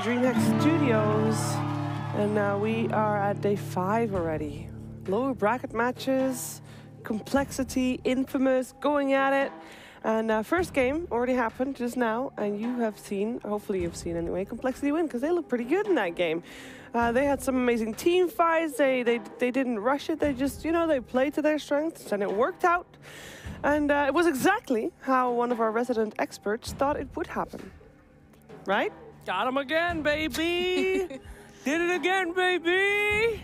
DreamLeague Studios, and we are at day 5 already. Lower bracket matches, complexity, infamous, going at it. And first game already happened just now, and you have seen, hopefully you've seen anyway, complexity win, because they look pretty good in that game. They had some amazing team fights. They didn't rush it. They just, you know, they played to their strengths, and it worked out. And it was exactly how one of our resident experts thought it would happen. Right? Got him again, baby! Did it again, baby!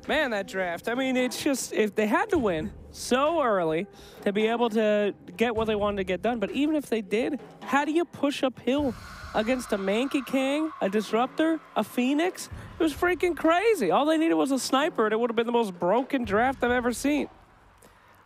Man, that draft. I mean, it's just, if they had to win so early to be able to get what they wanted to get done, but even if they did, how do you push uphill against a Monkey King, a Disruptor, a Phoenix? It was freaking crazy. All they needed was a sniper, and it would have been the most broken draft I've ever seen.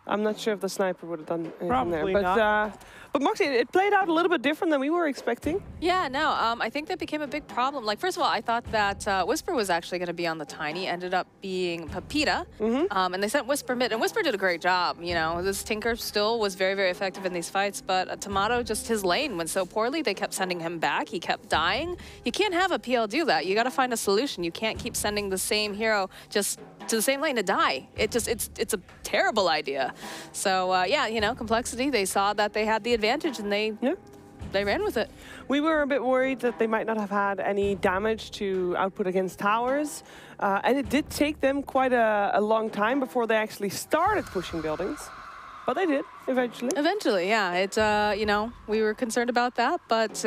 I'm not sure if the sniper would have done anything Probably there. not. But Moxie, it played out a little bit different than we were expecting. Yeah, no, I think that became a big problem. Like, first of all, I thought that Whisper was actually going to be on the Tiny, ended up being Pepita. And they sent Whisper mid, and Whisper did a great job. You know, this Tinker still was very, very effective in these fights, but Tomato, just his lane went so poorly, they kept sending him back. He kept dying. You can't have a PL do that. You got to find a solution. You can't keep sending the same hero just to the same lane to die. It's a terrible idea. So yeah, you know, complexity, they saw that they had the advantage, and they ran with it. We were a bit worried that they might not have had any damage to output against towers, and it did take them quite a long time before they actually started pushing buildings, but they did eventually. Eventually, yeah. It you know, we were concerned about that, but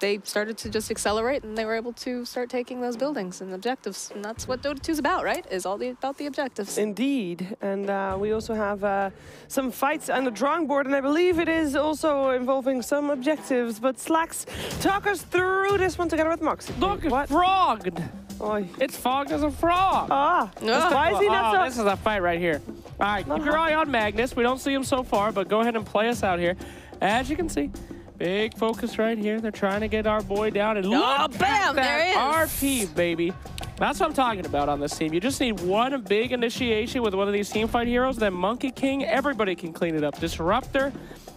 they started to just accelerate, and they were able to start taking those buildings and objectives. And that's what Dota 2 is about, right? Is all about the objectives. Indeed. And we also have some fights on the drawing board, and I believe it is also involving some objectives. But Slacks, talk us through this one together with Moxie. Look, it's frogged. Oy. It's fogged as a frog. Ah, why is he not so... This is a fight right here. All right, keep your eye on Magnus. We don't see him so far, but go ahead and play us out here. As you can see, big focus right here. They're trying to get our boy down. And look bam, there he is. RP, baby. That's what I'm talking about on this team. You just need one big initiation with one of these teamfight heroes. Then Monkey King, everybody can clean it up. Disruptor,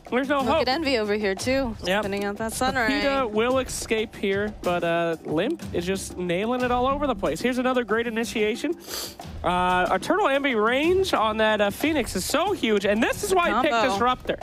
there's no hope. Look at Envy over here, too. Yep. Spinning out that sunrise. Pepita will escape here, but Limp is just nailing it all over the place. Here's another great initiation. Eternal Envy range on that Phoenix is so huge, and this is why he picked Disruptor.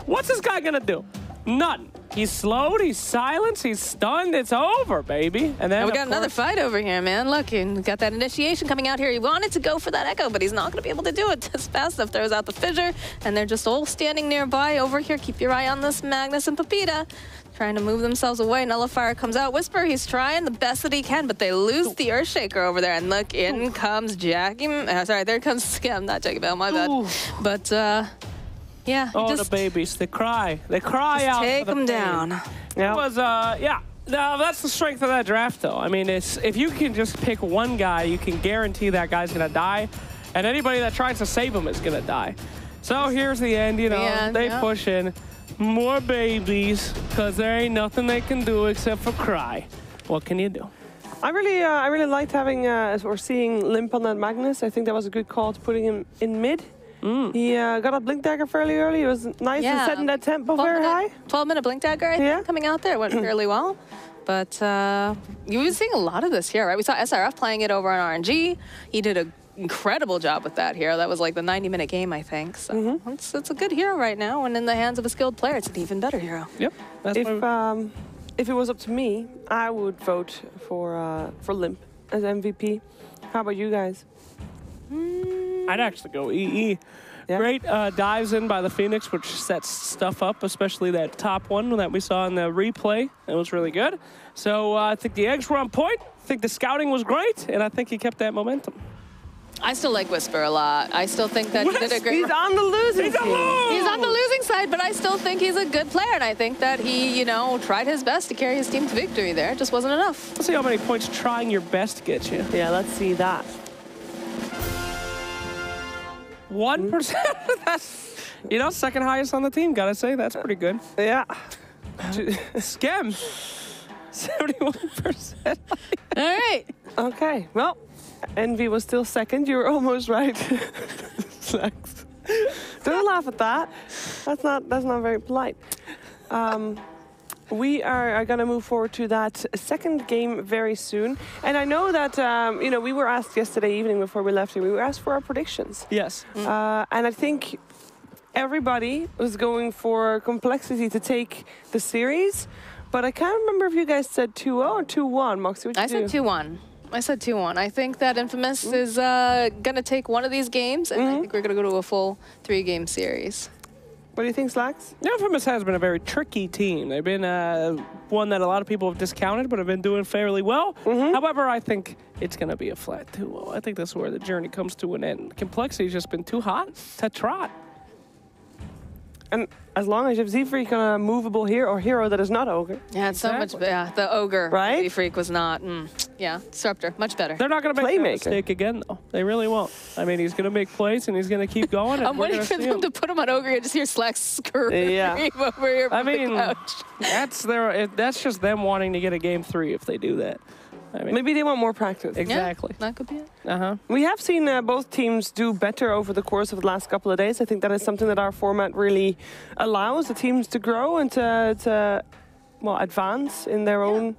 What's this guy gonna do? Nothing. He's slowed, he's silenced, he's stunned, it's over, baby. And then we got another fight over here, man. Look, and got that initiation coming out here. He wanted to go for that Echo, but he's not going to be able to do it just fast enough. Throws out the Fissure, and they're just all standing nearby over here. Keep your eye on this Magnus and Pepita. Trying to move themselves away. Nullifier comes out. Whisper, he's trying the best that he can, but they lose the Earthshaker over there. And look, in comes Jackie. Sorry, there comes Skim, not Jackie Bell, my bad. But, yeah. Oh, the babies, they cry. They cry out. Take them down. It was, yeah. No, that's the strength of that draft, though. I mean, it's if you can just pick one guy, you can guarantee that guy's going to die. And anybody that tries to save him is going to die. So here's the end, you know. They push in more babies because there ain't nothing they can do except for cry. What can you do? I really liked having, or seeing Limp on that Magnus. I think that was a good call to putting him in mid. He got a Blink Dagger fairly early. It was nice and setting that tempo very high. 12-minute Blink Dagger, I think, coming out there. It went fairly well. But you've been seeing a lot of this here, right? We saw SRF playing it over on RNG. He did an incredible job with that hero. That was like the 90-minute game, I think. So it's a good hero right now. And in the hands of a skilled player, it's an even better hero. Yep. If it was up to me, I would vote for Limp as MVP. How about you guys? I'd actually go EE. Yeah. Great dives in by the Phoenix, which sets stuff up, especially that top one that we saw in the replay. It was really good. So I think the eggs were on point. I think the scouting was great, and I think he kept that momentum. I still like Whisper a lot. I still think that he did a great. He's on the losing team. He's on the losing side, but I still think he's a good player, and I think that he, you know, tried his best to carry his team to victory there. It just wasn't enough. Let's see how many points trying your best gets you. Yeah, let's see that. 1%? That's, you know, second highest on the team, gotta say. That's pretty good. Yeah. Scam. 71%. All right. Okay, well, Envy was still second. You were almost right. Slacks. Don't laugh at that. That's not very polite. We are going to move forward to that second game very soon. And I know that, you know, we were asked yesterday evening before we left here, we were asked for our predictions. Yes. And I think everybody was going for Complexity to take the series. But I can't remember if you guys said 2-0 or 2-1. Moxie, what'd you do? I said 2-1. I said 2-1. I think that Infamous is going to take one of these games, and I think we're going to go to a full 3-game series. What do you think, Slacks? Infamous has been a very tricky team. They've been one that a lot of people have discounted, but have been doing fairly well. However, I think it's going to be a flat 2-0. I think that's where the journey comes to an end. Complexity's just been too hot to trot. And as long as you have Z-Freak on a movable hero or hero that is not Ogre. Yeah, it's so much better. Yeah, the Ogre. Right? Z-Freak was not. Yeah, Disruptor, much better. They're not going to make that mistake again, though. They really won't. I mean, he's going to make plays, and he's going to keep going. I'm waiting for them to put him on Ogre and just hear Slacks scream over here from the couch. That's just them wanting to get a game 3 if they do that. I mean, maybe they want more practice. Exactly. Yeah, that could be it. We have seen both teams do better over the course of the last couple of days. I think that is something that our format really allows the teams to grow and to advance in their own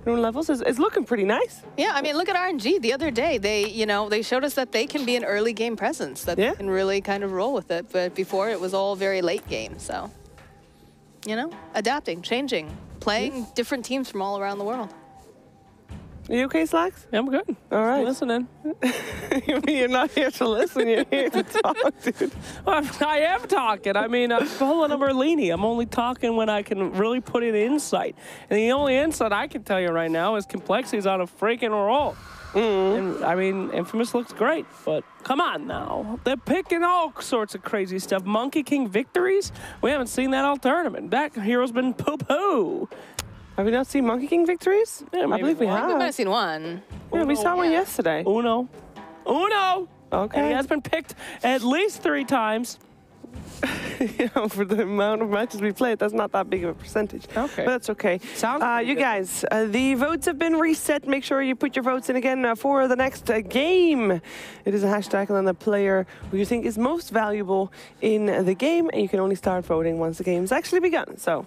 levels. It's looking pretty nice. Yeah, I mean, look at RNG. The other day, they showed us that they can be an early game presence, that they can really kind of roll with it. But before, it was all very late game. So, you know, adapting, changing, playing different teams from all around the world. Are you okay, Slacks? Yeah, I'm good. All right. I'm listening. You're not here to listen. You're here to talk, dude. Well, I am talking. I mean, I'm pulling a Merlini. I'm only talking when I can really put in insight. And the only insight I can tell you right now is Complexity's on a freaking roll. And, I mean, Infamous looks great, but come on now. They're picking all sorts of crazy stuff. Monkey King victories? We haven't seen that all tournament. That hero's been poo-poo. Have we not seen Monkey King victories? Yeah, I believe we have. We might have seen one. Yeah, we saw one yesterday. Uno. Okay. And he has been picked at least 3 times. You know, for the amount of matches we played, that's not that big of a percentage. Okay. But that's okay. Sounds you guys, the votes have been reset. Make sure you put your votes in again for the next game. It is a hashtag and then the player who you think is most valuable in the game, and you can only start voting once the game's actually begun. So,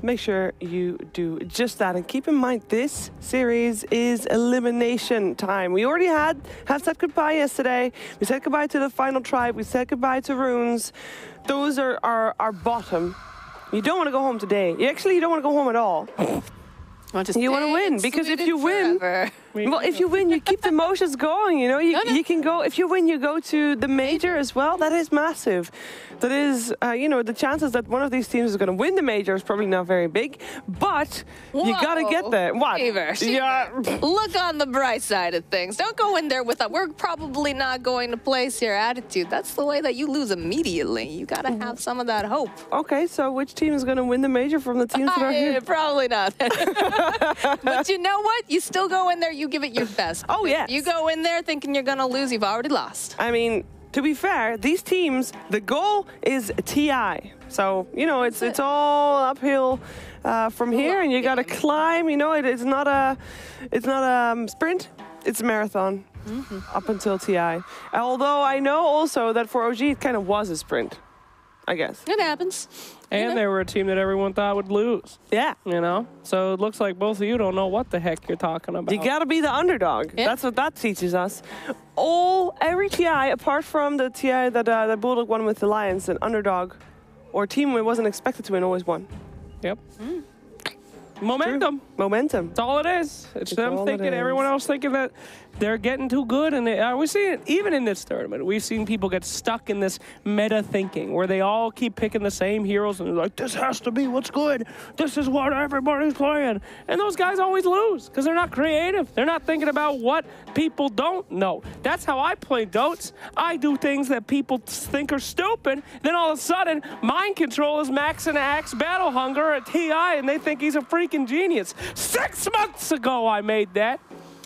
make sure you do just that. And keep in mind, this series is elimination time. We already have said goodbye yesterday. We said goodbye to the final tribe. We said goodbye to Runes. Those are our bottom. You don't want to go home today. You don't want to go home at all. You want to win, because if you win, well, if you win, you keep the emotions going. You know, you can go. If you win, you go to the major as well. That is massive. That is, you know, the chances that one of these teams is going to win the major is probably not very big. But you got to get there. What? Yeah. Look on the bright side of things. Don't go in there with a "we're probably not going to place here" attitude. That's the way that you lose immediately. You got to have some of that hope. Okay, so which team is going to win the major from the teams that are here? Probably not. But you know what? You still go in there, you give it your best. Oh, yeah. You go in there thinking you're going to lose, you've already lost. I mean, to be fair, these teams, the goal is TI. So, you know, it's all uphill from here, and you got to climb. You know, it's not a sprint, it's a marathon up until TI. Although I know also that for OG, it kind of was a sprint, I guess. It happens. And they were a team that everyone thought would lose. Yeah. You know? So it looks like both of you don't know what the heck you're talking about. You got to be the underdog. Yeah. That's what that teaches us. Every TI, apart from the TI that Bulldog won with Alliance, an underdog or team that wasn't expected to win always won. Yep. Momentum. Momentum. That's all it is. It's them all it thinking, is. everyone else thinking that they're getting too good. And we see it even in this tournament. We've seen people get stuck in this meta thinking where they all keep picking the same heroes and they're like, this has to be what's good. This is what everybody's playing. And those guys always lose because they're not creative. They're not thinking about what people don't know. That's how I play Dotes. I do things that people think are stupid. Then all of a sudden, mind control is maxing Axe Battle Hunger at TI and they think he's a freaking genius. 6 months ago, I made that.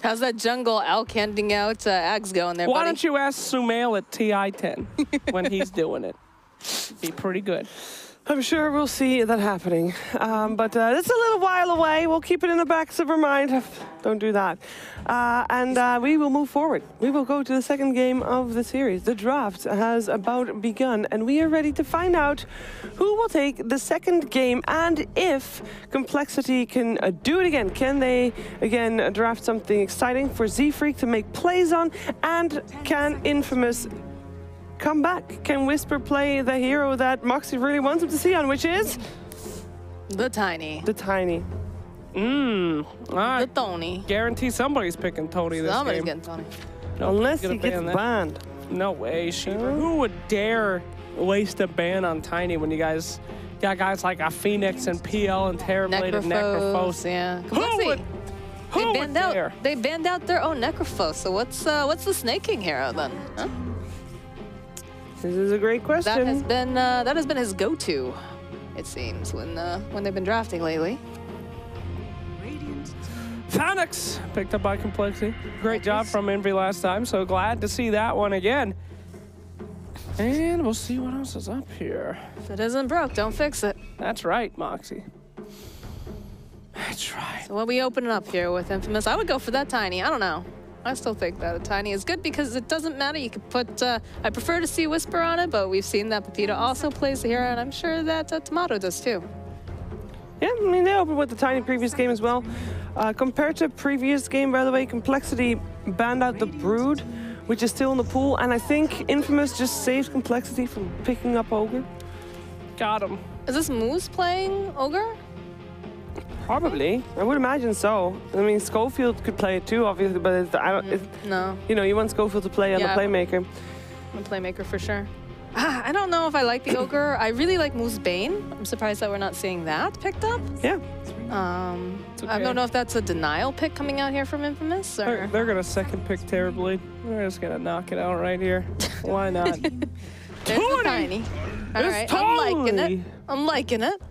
How's that jungle outcanding out Axe going there, Why buddy? don't you ask Sumail at TI-10 when he's doing it? Be pretty good. I'm sure we'll see that happening. But it's a little while away. We'll keep it in the backs of our mind. Don't do that. And we will move forward. We will go to the second game of the series. The draft has about begun, and we are ready to find out who will take the second game and if Complexity can do it again. Can they, again, draft something exciting for Z-Freak to make plays on? And can Infamous come back? Can Whisper play the hero that Moxie really wants him to see on, which is? The Tiny. The Tiny. All right. The Tony. Guarantee somebody's picking Tony this Somebody's game. getting Tony. No, Unless gonna he gets ban that. banned. No way, Sheever. Who would dare waste a ban on Tiny when you guys got guys like a Phoenix and PL and Terrorblade and Necrophos? Yeah. Who would, who They would banned dare? out. They banned out their own Necrophos. So what's the Snake King hero then? Huh? This is a great question. That has been his go-to, it seems, when they've been drafting lately. Phoenix picked up by Complexity. Great job from Envy last time, so glad to see that one again. And we'll see what else is up here. If it isn't broke, don't fix it. That's right, Moxie. That's right. So what we opening up here with Infamous? I would go for that Tiny. I don't know. I still think that a Tiny is good because it doesn't matter. You could put, I prefer to see Whisper on it, but we've seen that Pepita also plays the hero, and I'm sure that Tomato does too. Yeah, I mean, they opened with the Tiny previous game as well. Compared to previous game, by the way, Complexity banned out the Brood, which is still in the pool, and I think Infamous just saved Complexity from picking up Ogre. Got him. Is this Moose playing Ogre? Probably. I would imagine so. I mean, Schofield could play it too, obviously, but No. you know, you want Schofield to play on the Playmaker. I'm a Playmaker for sure. I don't know if I like the Ogre. I really like Moose Bane. I'm surprised that we're not seeing that picked up. Yeah. Okay. I don't know if that's a denial pick coming out here from Infamous, or... They're going to second pick Terrorblade. They're just going to knock it out right here. Why not? There's the Tiny. All right, I'm liking it. I'm liking it.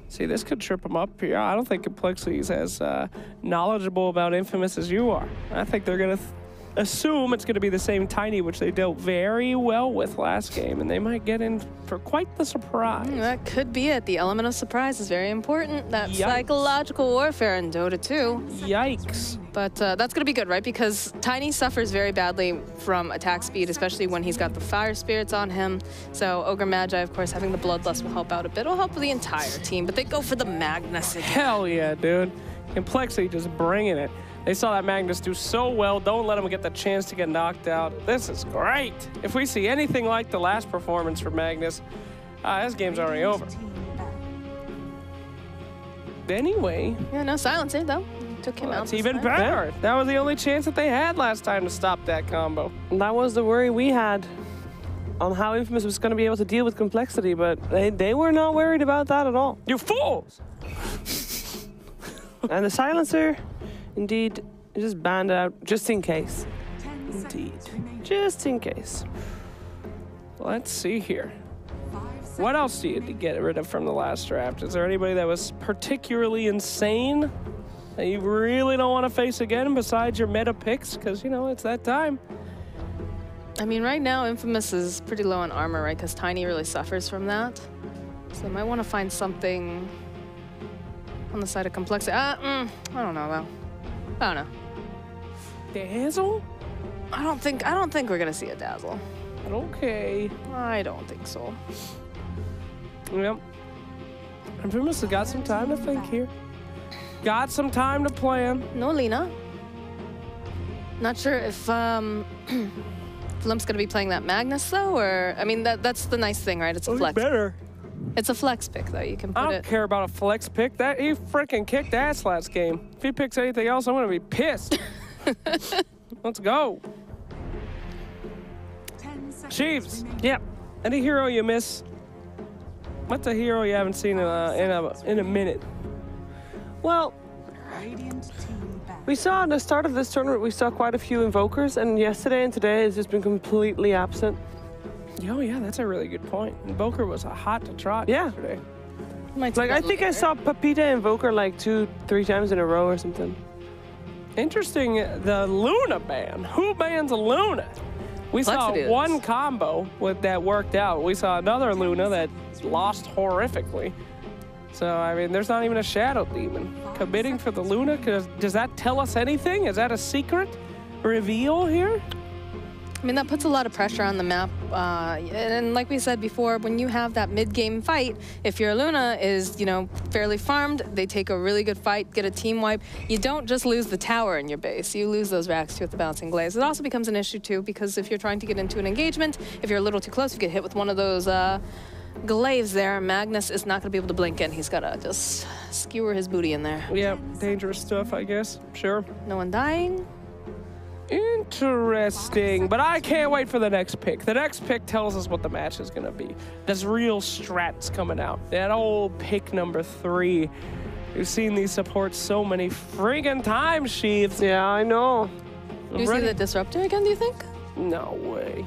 See, this could trip them up here. I don't think Complexity is as knowledgeable about Infamous as you are. I think they're going to assume it's going to be the same Tiny, which they dealt very well with last game, and they might get in for quite the surprise. That could be it. The element of surprise is very important. That psychological warfare in Dota 2. Yikes. But that's going to be good, right? Because Tiny suffers very badly from attack speed, especially when he's got the fire spirits on him. So Ogre Magi, of course, having the Bloodlust will help out a bit. It'll help the entire team, but they go for the Magnus again. Hell yeah, dude. Complexity just bringing it. They saw that Magnus do so well. Don't let him get the chance to get knocked out. This is great. If we see anything like the last performance for Magnus, this game's already over. Anyway. Yeah, no silencer, though. Took him out. That's even better. That was the only chance that they had last time to stop that combo. And that was the worry we had on how Infamous was going to be able to deal with Complexity, but they were not worried about that at all. You fools! And the silencer, indeed, just banned out just in case. Indeed. Just in case. Let's see here. What else do you get rid of from the last draft? Is there anybody that was particularly insane that you really don't want to face again besides your meta picks? Because, you know, it's that time. I mean, right now, Infamous is pretty low on armor, right? Because Tiny really suffers from that. So they might want to find something on the side of Complexity. I don't know, though. I don't know. Dazzle? I don't think we're gonna see a Dazzle. Okay. I don't think so. Yep. Infamous has got some time to think here. Got some time to plan. No Lina. Not sure if Flump's gonna be playing that Magnus though, or I mean that's the nice thing, right? It's a flex. Better. It's a flex pick, though. You can put I don't it. care about a flex pick. That he freaking kicked ass last game. If he picks anything else, I'm gonna be pissed. Let's go. Chiefs. Yep. Any hero you miss? What's a hero you haven't seen in a minute? Well, we saw at the start of this tournament, we saw quite a few invokers, and yesterday and today has just been completely absent. Oh yeah, that's a really good point. Invoker was a hot to trot Yeah. yesterday. Might Like, take I that think I later. saw Pepita invoker like 2-3 times in a row or something. Interesting, the Luna ban. Who bans a Luna? We saw Complexity is. one combo with that worked out. We saw another Luna that lost horrifically. So, I mean, there's not even a Shadow Demon. Committing for the Luna, does that tell us anything? Is that a secret reveal here? I mean, that puts a lot of pressure on the map. And like we said before, when you have that mid-game fight, if your Luna is, you know, fairly farmed, they take a really good fight, get a team wipe, you don't just lose the tower in your base. You lose those racks too with the bouncing glaze. It also becomes an issue too, because if you're trying to get into an engagement, if you're a little too close, you get hit with one of those glaives there. Magnus is not going to be able to blink in. He's got to just skewer his booty in there. Yeah, dangerous stuff, I guess. Sure. No one dying. Interesting, but I can't wait for the next pick. The next pick tells us what the match is going to be. There's real strats coming out. That old pick number 3. We've seen these supports so many friggin' times, Sheaves. Yeah, I know. Do you see the disruptor again, do you think? No way.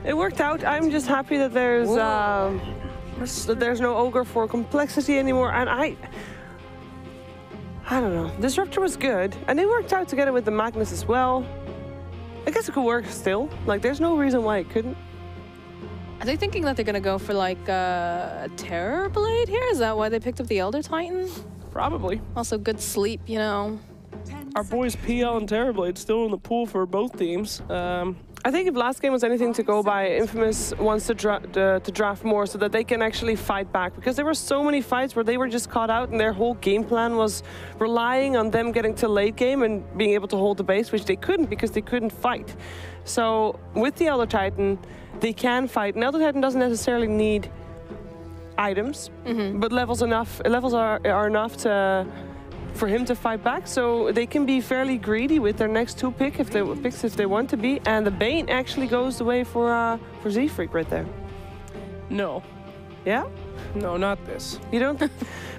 It worked out. I'm just happy that there's no ogre for complexity anymore, and I don't know. Disruptor was good, and it worked out together with the Magnus as well. I guess it could work still. Like, there's no reason why it couldn't. Are they thinking that they're going to go for like a Terror Blade here? Is that why they picked up the Elder Titan? Probably. Also good sleep, you know. Our boys PL and Terrorblade still in the pool for both teams. I think if last game was anything to go by, Infamous wants to draft more so that they can actually fight back. Because there were so many fights where they were just caught out and their whole game plan was relying on them getting to late game and being able to hold the base, which they couldn't because they couldn't fight. So with the Elder Titan, they can fight. And Elder Titan doesn't necessarily need items, but levels are enough for him to fight back, so they can be fairly greedy with their next 2 picks if they want to be. And the Bane actually goes the way for Z-Freak right there. No. Yeah? No, not this. You don't?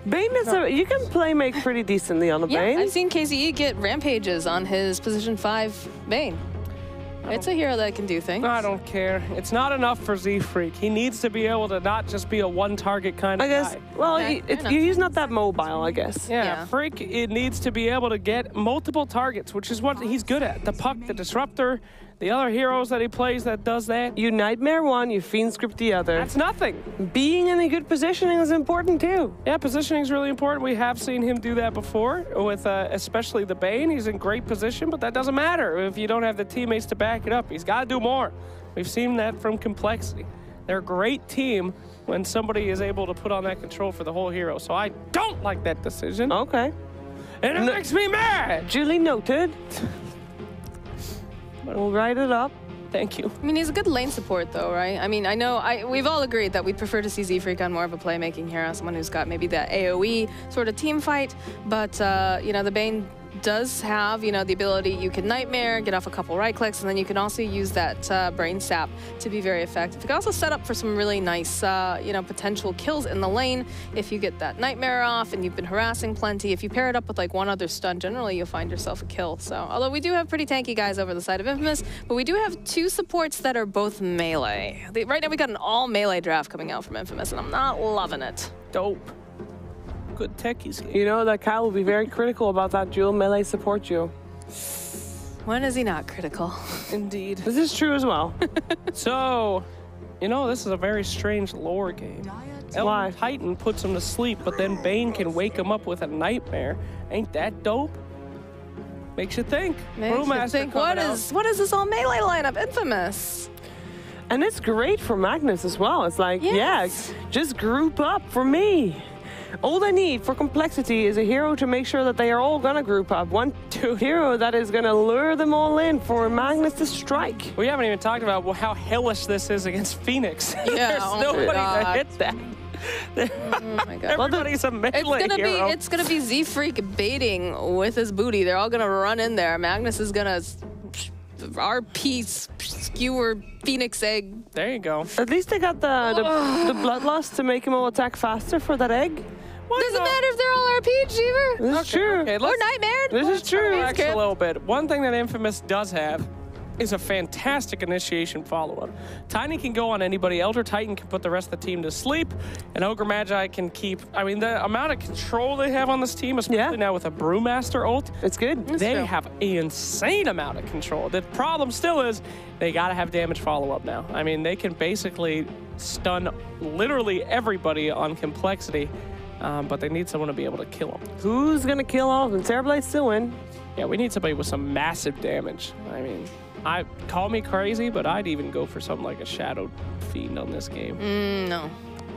Bane is you can play make pretty decently on the Yeah, Bane. I've seen KZE get rampages on his position 5 Bane. It's a hero that can do things. I don't care. It's not enough for Z-Freak. He needs to be able to not just be a one-target kind of I guess. guy. Well, Okay, fair enough. he's not that mobile, I guess. Yeah, Freak, it needs to be able to get multiple targets, which is what he's good at. The puck, the disruptor, the other heroes that he plays that does that. You Nightmare one, you Fiend Script the other. That's nothing. Being in a good positioning is important too. Yeah, positioning is really important. We have seen him do that before with especially the Bane. He's in great position, but that doesn't matter if you don't have the teammates to back it up. He's got to do more. We've seen that from Complexity. They're a great team when somebody is able to put on that control for the whole hero. So I don't like that decision. Okay. And it makes me mad. Duly noted. We'll write it up. Thank you. I mean, he's a good lane support, though, right? I mean, I know we've all agreed that we'd prefer to see Z-Freak on more of a playmaking hero, someone who's got maybe that AoE sort of team fight. But, you know, the Bane does have, you know, the ability, you can Nightmare, get off a couple right clicks, and then you can also use that Brain Sap to be very effective. You can also set up for some really nice, you know, potential kills in the lane if you get that Nightmare off and you've been harassing plenty. If you pair it up with like one other stun, generally you'll find yourself a kill. So, although we do have pretty tanky guys over the side of Infamous, but we do have 2 supports that are both melee. Right now we got an all melee draft coming out from Infamous, and I'm not loving it. Dope. Good techies here. You know that Kyle will be very critical about that dual melee support duo. When is he not critical? Indeed. This is true as well. So, you know, this is a very strange lore game. Why? Elder Titan puts him to sleep, but then Bane can wake him up with a Nightmare. Ain't that dope? Makes you think. Makes you Brewmaster think, coming what is this all melee lineup? Infamous. And it's great for Magnus as well. It's like, Yes. yeah, just group up for me. All I need for Complexity is a hero to make sure that they are all gonna group up. One hero that is gonna lure them all in for Magnus to strike. We haven't even talked about how hellish this is against Phoenix. Yeah, There's oh my nobody to God. hit that. Oh my god. Everybody's a melee hero. It's gonna be Z-Freak baiting with his booty. They're all gonna run in there. Magnus is gonna RP skewer Phoenix egg. There you go. At least they got the bloodlust to make him all attack faster for that egg. Doesn't matter if they're all RP, Jeever. This is true. Okay, Or Nightmare. This is true. Relax a little bit. One thing that Infamous does have is a fantastic initiation follow-up. Tiny can go on anybody. Elder Titan can put the rest of the team to sleep, and Ogre Magi can keep. I mean, the amount of control they have on this team, especially now with a Brewmaster ult, it's good. They have an insane amount of control. The problem still is they got to have damage follow-up now. I mean, they can basically stun literally everybody on complexity, but they need someone to be able to kill them. Who's gonna kill all of them? Terrorblade still win. Yeah, we need somebody with some massive damage. I mean, call me crazy, but I'd even go for something like a Shadow Fiend on this game. No.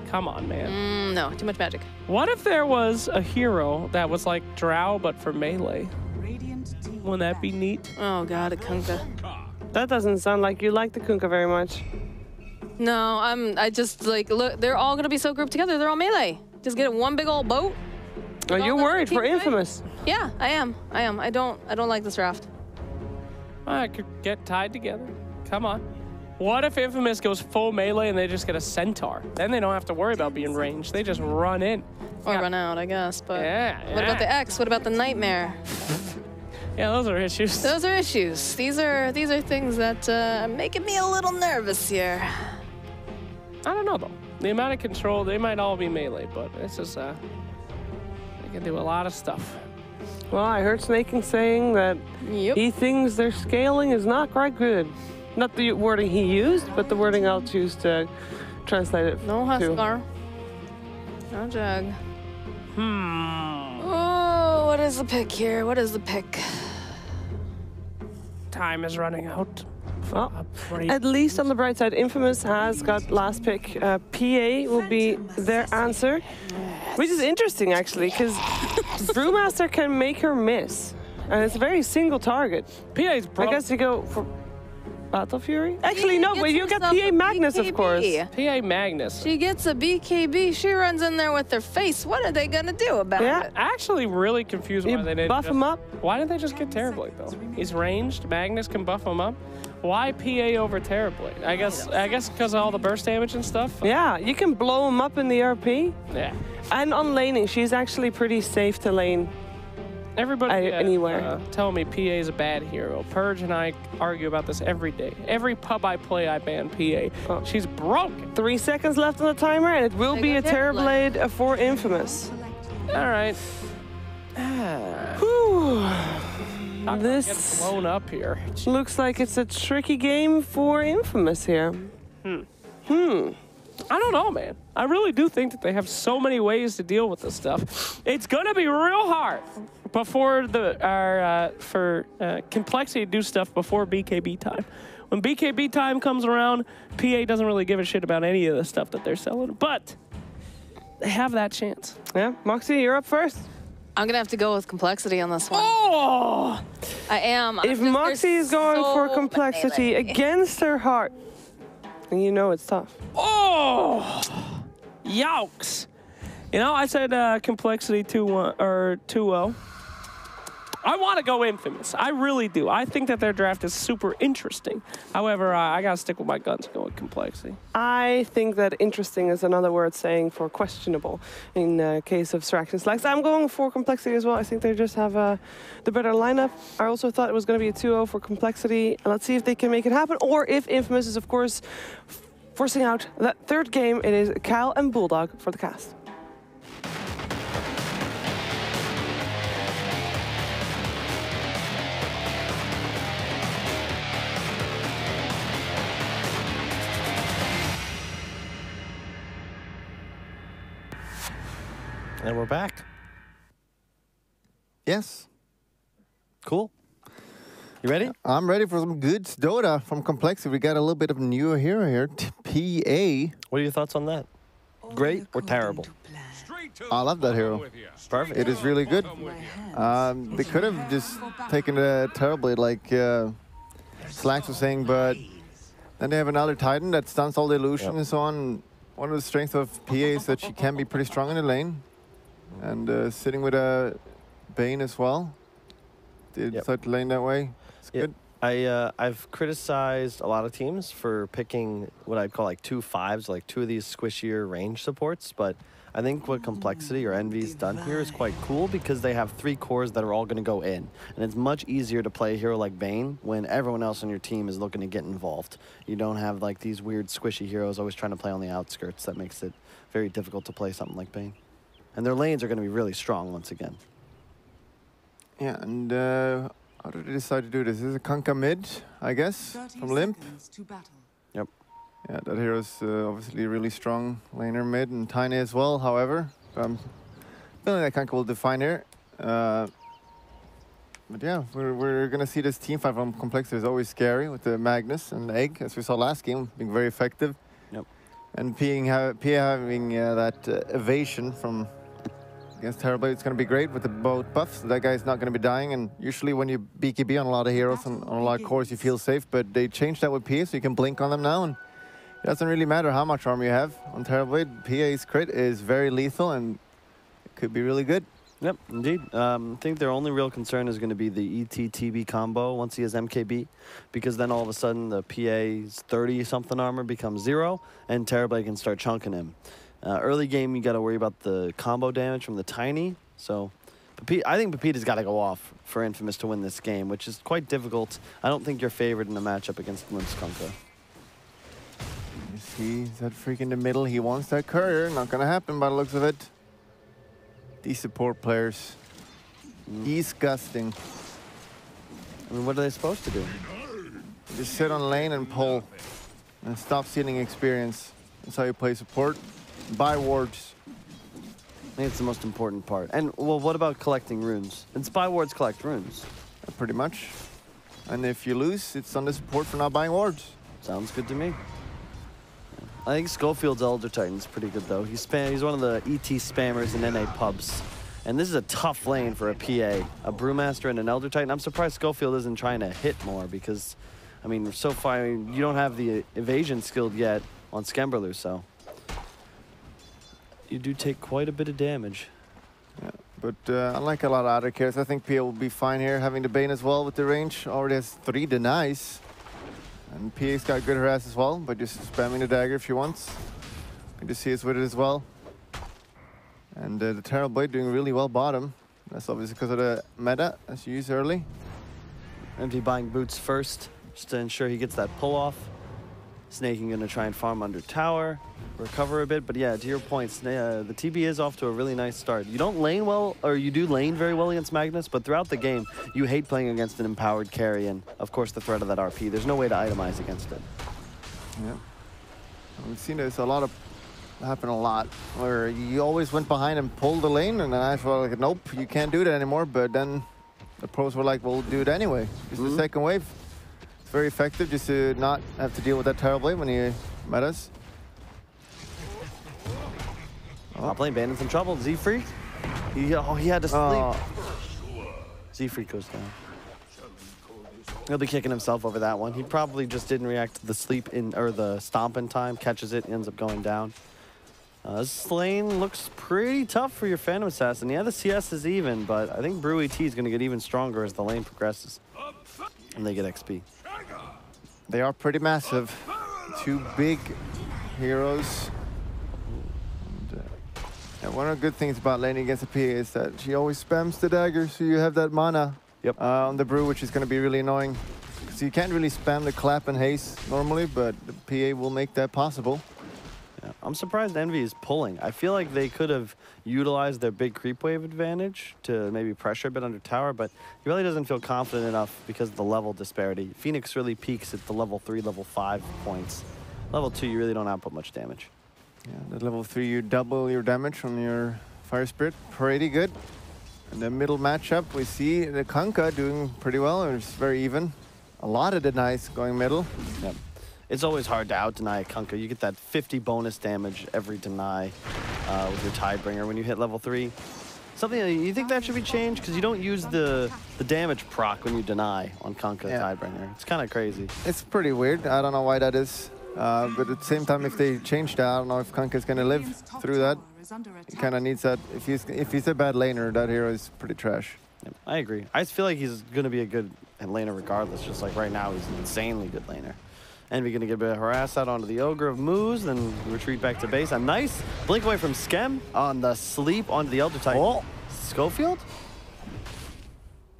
Come on, man. No, too much magic. What if there was a hero that was like Drow, but for melee? Wouldn't that be neat? Oh god, a Kunkka. That doesn't sound like you like the Kunkka very much. No, I just like, look, they're all gonna be so grouped together, they're all melee. Just get one big old boat. Are you worried for Infamous? Yeah, I am. I don't like this draft. I could get tied together. Come on. What if Infamous goes full melee and they just get a Centaur? Then they don't have to worry about being ranged. They just run in. Or run out, I guess. But yeah. What about the X? What about the Nightmare? Yeah, those are issues. Those are issues. These are things that are making me a little nervous here. I don't know though. The amount of control, they might all be melee, but this is they can do a lot of stuff. Well, I heard Snaking saying that he thinks their scaling is not quite good. Not the wording he used, but the wording I'll choose to translate it No Huskar. No Jug. Oh, what is the pick here? What is the pick? Time is running out. Well, at least on the bright side, Infamous has got last pick. PA will be their answer, which is interesting actually, because Brewmaster can make her miss, and it's a very single target. PA's broke. I guess you go for Battle Fury? Actually, no, but you got PA Magnus, of course. PA Magnus. She gets a BKB. She runs in there with their face. What are they gonna do about it? Actually, really confused why they didn't buff him up. Why didn't they just get Terrorblade though? He's ranged. Magnus can buff him up. Why PA over Terrorblade? I guess because of all the burst damage and stuff. Yeah, you can blow him up in the RP. Yeah. And on laning, she's actually pretty safe to lane. Everybody anywhere. Tell me PA is a bad hero. Purge and I argue about this every day. Every pub I play, I ban PA. Oh. She's broken. 3 seconds left on the timer, and it will be a Terrorblade for Infamous. All right. Whew. This blown up here. Looks like it's a tricky game for Infamous here. I don't know, man. I really do think that they have so many ways to deal with this stuff. It's gonna be real hard before for Complexity to do stuff before BKB time. When BKB time comes around, PA doesn't really give a shit about any of the stuff that they're selling, but they have that chance. Yeah, Moxie, you're up first. I'm gonna have to go with Complexity on this one. Oh! I am. If Moxie is going for Complexity against her heart, then you know it's tough. Oh! Yowks! You know, I said Complexity 2-1 or 2-0. I want to go Infamous. I really do. I think that their draft is super interesting. However, I got to stick with my guns and go with Complexity. I think that interesting is another word saying for questionable in case of Straction Slacks. I'm going for Complexity as well. I think they just have the better lineup. I also thought it was going to be a 2-0 for Complexity. Let's see if they can make it happen, or if Infamous is, of course, forcing out that third game. It is Kyle and Bulldog for the cast. And we're back. Yes. Cool. You ready? I'm ready for some good Dota from Complexity. We got a little bit of a newer hero here, PA. What are your thoughts on that? Great or terrible? I love that hero. Perfect. It is really good. They could have just taken a Terrorblade like Slacks was saying, but then they have another Titan that stuns all the illusion and so on. one of the strengths of PA is that she can be pretty strong in the lane. And sitting with a Bane as well. They decide to lane that way. It's good. I've criticized a lot of teams for picking what I'd call like 2 5s, like 2 of these squishier range supports, but I think what Complexity or Envy's done here is quite cool because they have 3 cores that are all going to go in. And it's much easier to play a hero like Bane when everyone else on your team is looking to get involved. You don't have like these weird squishy heroes always trying to play on the outskirts. That makes it very difficult to play something like Bane. And their lanes are going to be really strong once again. Yeah, and how did they decide to do this? This is a Kanka mid, I guess, from Limp. Yep. Yeah, that hero's obviously a really strong laner mid and Tiny as well, however. I'm feeling that Kanka will define here. But yeah, we're going to see this teamfight from Complexity is always scary with the Magnus and Egg, as we saw last game, being very effective. Yep. And PA having that evasion from against Terrorblade, it's going to be great with the both buffs. That guy's not going to be dying, and usually when you BKB on a lot of heroes and on a lot of cores, you feel safe, but they changed that with PA, so you can blink on them now, and it doesn't really matter how much armor you have on Terrorblade. PA's crit is very lethal, and it could be really good. Yep, indeed. I think their only real concern is going to be the ET-TB combo once he has MKB, because then all of a sudden the PA's 30-something armor becomes 0, and Terrorblade can start chunking him. Early game, you got to worry about the combo damage from the Tiny. So I think Pepita's got to go off for Infamous to win this game, which is quite difficult. I don't think you're favored in a matchup against Limp's Kunkka. You see that freak in the middle. He wants that courier. Not going to happen by the looks of it. These support players. Disgusting. I mean, what are they supposed to do? Just sit on lane and pull. And stop stealing experience. That's how you play support. Buy wards. I think it's the most important part. And, well, what about collecting runes? And spy wards collect runes. Pretty much. And if you lose, it's on the support for not buying wards. Sounds good to me. I think Schofield's Elder Titan's pretty good, though. He's one of the ET spammers in NA pubs. And this is a tough lane for a PA. A Brewmaster and an Elder Titan. I'm surprised Schofield isn't trying to hit more because, I mean, so far, you don't have the evasion skilled yet on Skemberlu, so you do take quite a bit of damage. Yeah, but unlike a lot of other carries, I think PA will be fine here, having the Bane as well with the range. Already has 3 denies. And PA's got good harass as well, but just spamming the dagger if she wants. You can just see it's with it as well. And the Terrorblade doing really well bottom. That's obviously because of the meta, as you used early. Empty buying boots first, just to ensure he gets that pull off. Snaking gonna try and farm under tower, recover a bit, but yeah, to your point, the TB is off to a really nice start. You don't lane well, or you do lane very well against Magnus, but throughout the game, you hate playing against an empowered carry, and of course the threat of that RP. There's no way to itemize against it. Yeah. We've seen this happen a lot, where you always went behind and pulled the lane, and then I felt like, nope, you can't do that anymore, but then the pros were like, we'll do it anyway. Just the second wave. Very effective, just to not have to deal with that Terrorblade when he met us. Top lane Bandit's in trouble. Z-Freak? He had to sleep. Z-Freak goes down. He'll be kicking himself over that one. He probably just didn't react to the sleep or the stomp in time, catches it, ends up going down. This lane looks pretty tough for your Phantom Assassin. Yeah, the CS is even, but I think Brew ET is going to get even stronger as the lane progresses. And they get XP. They are pretty massive. 2 big heroes. And one of the good things about laning against a PA is that she always spams the dagger, so you have that mana on the Brew, which is going to be really annoying. So you can't really spam the clap and haste normally, but the PA will make that possible. Yeah, I'm surprised Envy is pulling. I feel like they could have utilized their big creep wave advantage to maybe pressure a bit under tower, but he really doesn't feel confident enough because of the level disparity. Phoenix really peaks at the level 3, level 5 points. Level 2, you really don't output much damage. Yeah, at level 3, you double your damage on your Fire Spirit. Pretty good. In the middle matchup, we see the Kunkka doing pretty well. It's very even. A lot of denies going middle. Yep. It's always hard to out-deny a Kunkka. You get that 50 bonus damage every deny with your Tidebringer when you hit level 3. Something you think that should be changed? Because you don't use the damage proc when you deny on Kunkka Tidebringer. It's kind of crazy. It's pretty weird. I don't know why that is. But at the same time, if they change that, I don't know if Kanka's going to live through that. He kind of needs that. If he's a bad laner, that hero is pretty trash. Yep, I agree. I just feel like he's going to be a good laner regardless. Just like right now, he's an insanely good laner. Envy going to get a bit of harass out onto the Ogre of Moose, then retreat back to base. A nice blink away from Skem on the sleep onto the Elder Titan. Oh. Schofield?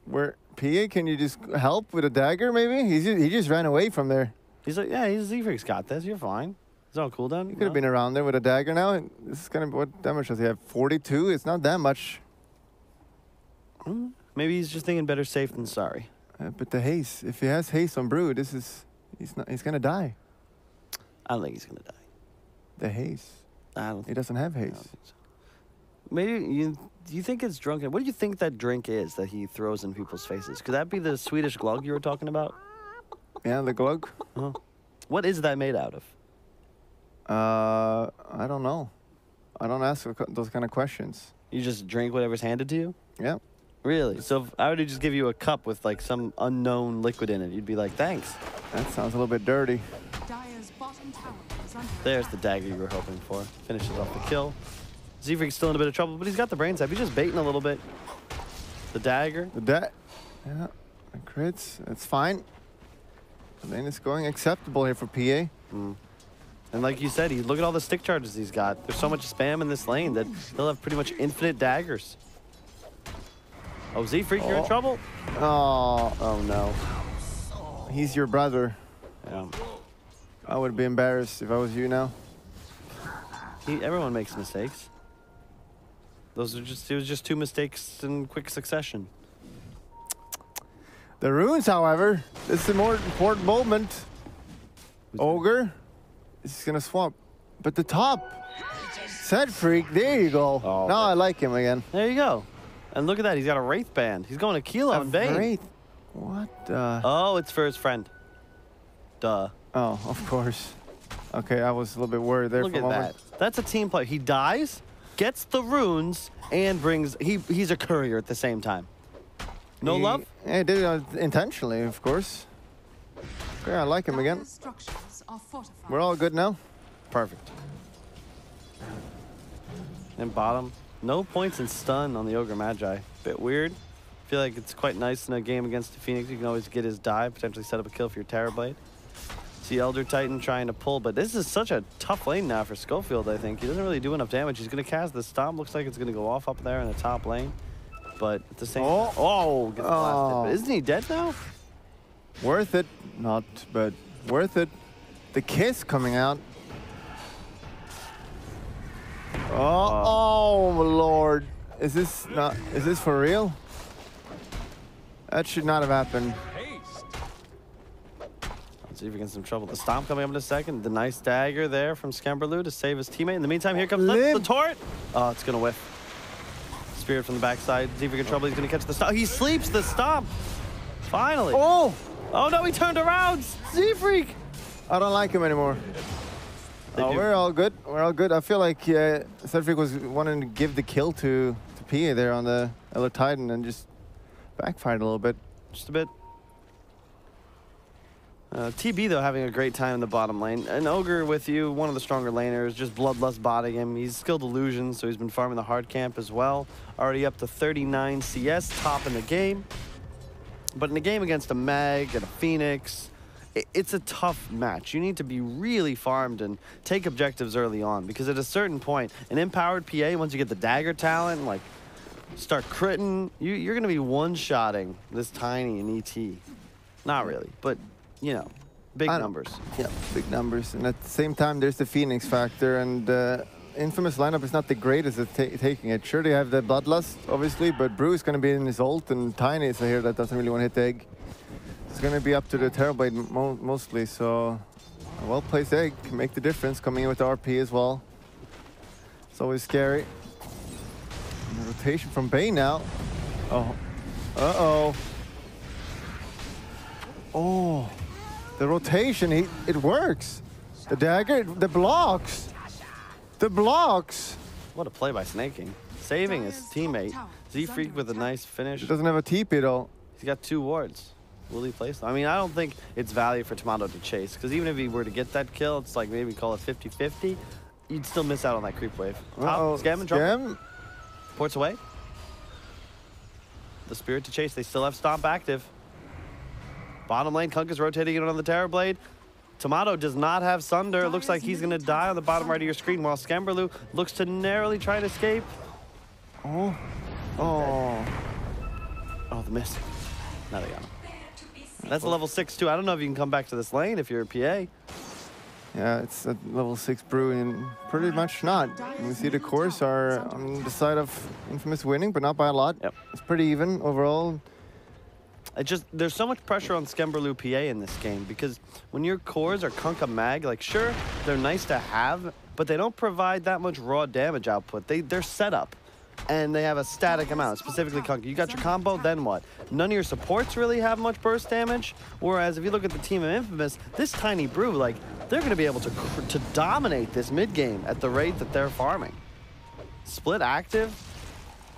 Where, PA, can you just help with a dagger maybe? He just ran away from there. He's like, yeah, Z-Freak's got this. You're fine. It's on cooldown. He could have been around there with a dagger now. And this is going to, what damage does he have? 42? It's not that much. Maybe he's just thinking better safe than sorry. But the haste, if he has haste on Brew, this is, he's going to die. I don't think he's going to die. The haste. I don't He doesn't have haste. so. Maybe do you think it's drunken? What do you think that drink is that he throws in people's faces? Could that be the Swedish glug you were talking about? Yeah, the glug. What is that made out of? I don't know. I don't ask those kind of questions. You just drink whatever's handed to you? Yeah. Really? So if I were to just give you a cup with like some unknown liquid in it, you'd be like, thanks. That sounds a little bit dirty. There's the dagger you were hoping for. Finishes off the kill. Z-Freak's still in a bit of trouble, but he's got the brain zap. He's just baiting a little bit. The dagger. Yeah. The crits. It's fine. The lane is going acceptable here for PA. And like you said, look at all the stick charges he's got. There's so much spam in this lane that he'll have pretty much infinite daggers. Oh, Z-Freak, you're in trouble. Oh, no. He's your brother. Yeah. I would be embarrassed if I was you now. Everyone makes mistakes. It was just two mistakes in quick succession. The runes, however, this is a more important moment. Ogre is gonna swap. But the top, Set Freak, there you go. Oh, now I like him again. There you go. And look at that, he's got a Wraith band. He's going to Kilo and Bane. Wraith? What the? Oh, it's for his friend. Duh. Oh, of course. Okay, I was a little bit worried there Look for a at moment. that. That's a team play. He dies, gets the runes, and brings... He's a courier at the same time. No love? Yeah, he did it intentionally, of course. Okay, I like him again. We're all good now. Perfect. And bottom. No points in stun on the Ogre Magi. Bit weird. Feel like it's quite nice in a game against the Phoenix. You can always get his dive, potentially set up a kill for your Terrorblade. See Elder Titan trying to pull, but this is such a tough lane now for Schofield, I think. He doesn't really do enough damage. He's going to cast the Stomp. Looks like it's going to go off up there in the top lane. But at the same time... Oh, gets blasted. But isn't he dead now? Worth it. Not, but worth it. The kiss coming out. Oh, Lord. Is this for real? That should not have happened. Let's see if he gets some trouble. The Stomp coming up in a second. The nice dagger there from Skemberlu to save his teammate. In the meantime, here comes the Torrent. Oh, it's going to whiff. Spirit from the backside. See if he can trouble. He's going to catch the Stomp. He sleeps the Stomp. Finally. Oh! Oh, no, he turned around. Z-Freak. I don't like him anymore. Oh, we're all good. We're all good. I feel like Cedric was wanting to give the kill to PA there on the Elder Titan and just backfired a little bit. Just a bit. TB, though, having a great time in the bottom lane. An Ogre with you, one of the stronger laners, just Bloodlust botting him. He's skilled illusions, so he's been farming the hard camp as well. Already up to 39 CS, top in the game. But in a game against a Mag and a Phoenix, it's a tough match. You need to be really farmed and take objectives early on, because at a certain point, an empowered PA, once you get the dagger talent, like start critting, you're going to be one-shotting this Tiny and ET. Not really, but, you know, big numbers. Yeah, big numbers. And at the same time, there's the Phoenix factor, and Infamous lineup is not the greatest at taking it. Sure, they have the Bloodlust, obviously, but Brew is going to be in his ult, and Tiny is here that doesn't really want to hit the egg. It's going to be up to the Terrorblade mostly, so a well-placed egg can make the difference, coming in with the RP as well. It's always scary. And the rotation from Bane now. Oh. Uh-oh. Oh. The rotation, it works. The dagger, the blocks. The blocks. What a play by Snaking. Saving his teammate. Z-Freak with a nice finish. He doesn't have a TP though. He's got 2 wards. Will he place? I mean, I don't think it's value for Tomato to chase, because even if he were to get that kill, it's like maybe call it 50-50. You'd still miss out on that creep wave. Scam and trouble. Ports away. The Spirit to chase. They still have Stomp active. Bottom lane, Kunk is rotating in on the Terror Blade. Tomato does not have Sunder. It looks like he's going to die on the bottom right of your screen, while Skemberlu looks to narrowly try to escape. Oh, the miss. Now they got him. That's a level 6 too. I don't know if you can come back to this lane if you're a PA. Yeah, it's a level 6 brew, and pretty much not. You see the CORSAIR on the side of Infamous winning, but not by a lot. Yep. It's pretty even overall. There's so much pressure on Skemberlu PA in this game, because when your cores are Kunka Mag, like sure, they're nice to have, but they don't provide that much raw damage output. They're set up, and they have a static amount, specifically Kunka. You got your combo, then what? None of your supports really have much burst damage, whereas if you look at the team of Infamous, this tiny brew, like, they're going to be able to dominate this mid game at the rate that they're farming. Split active.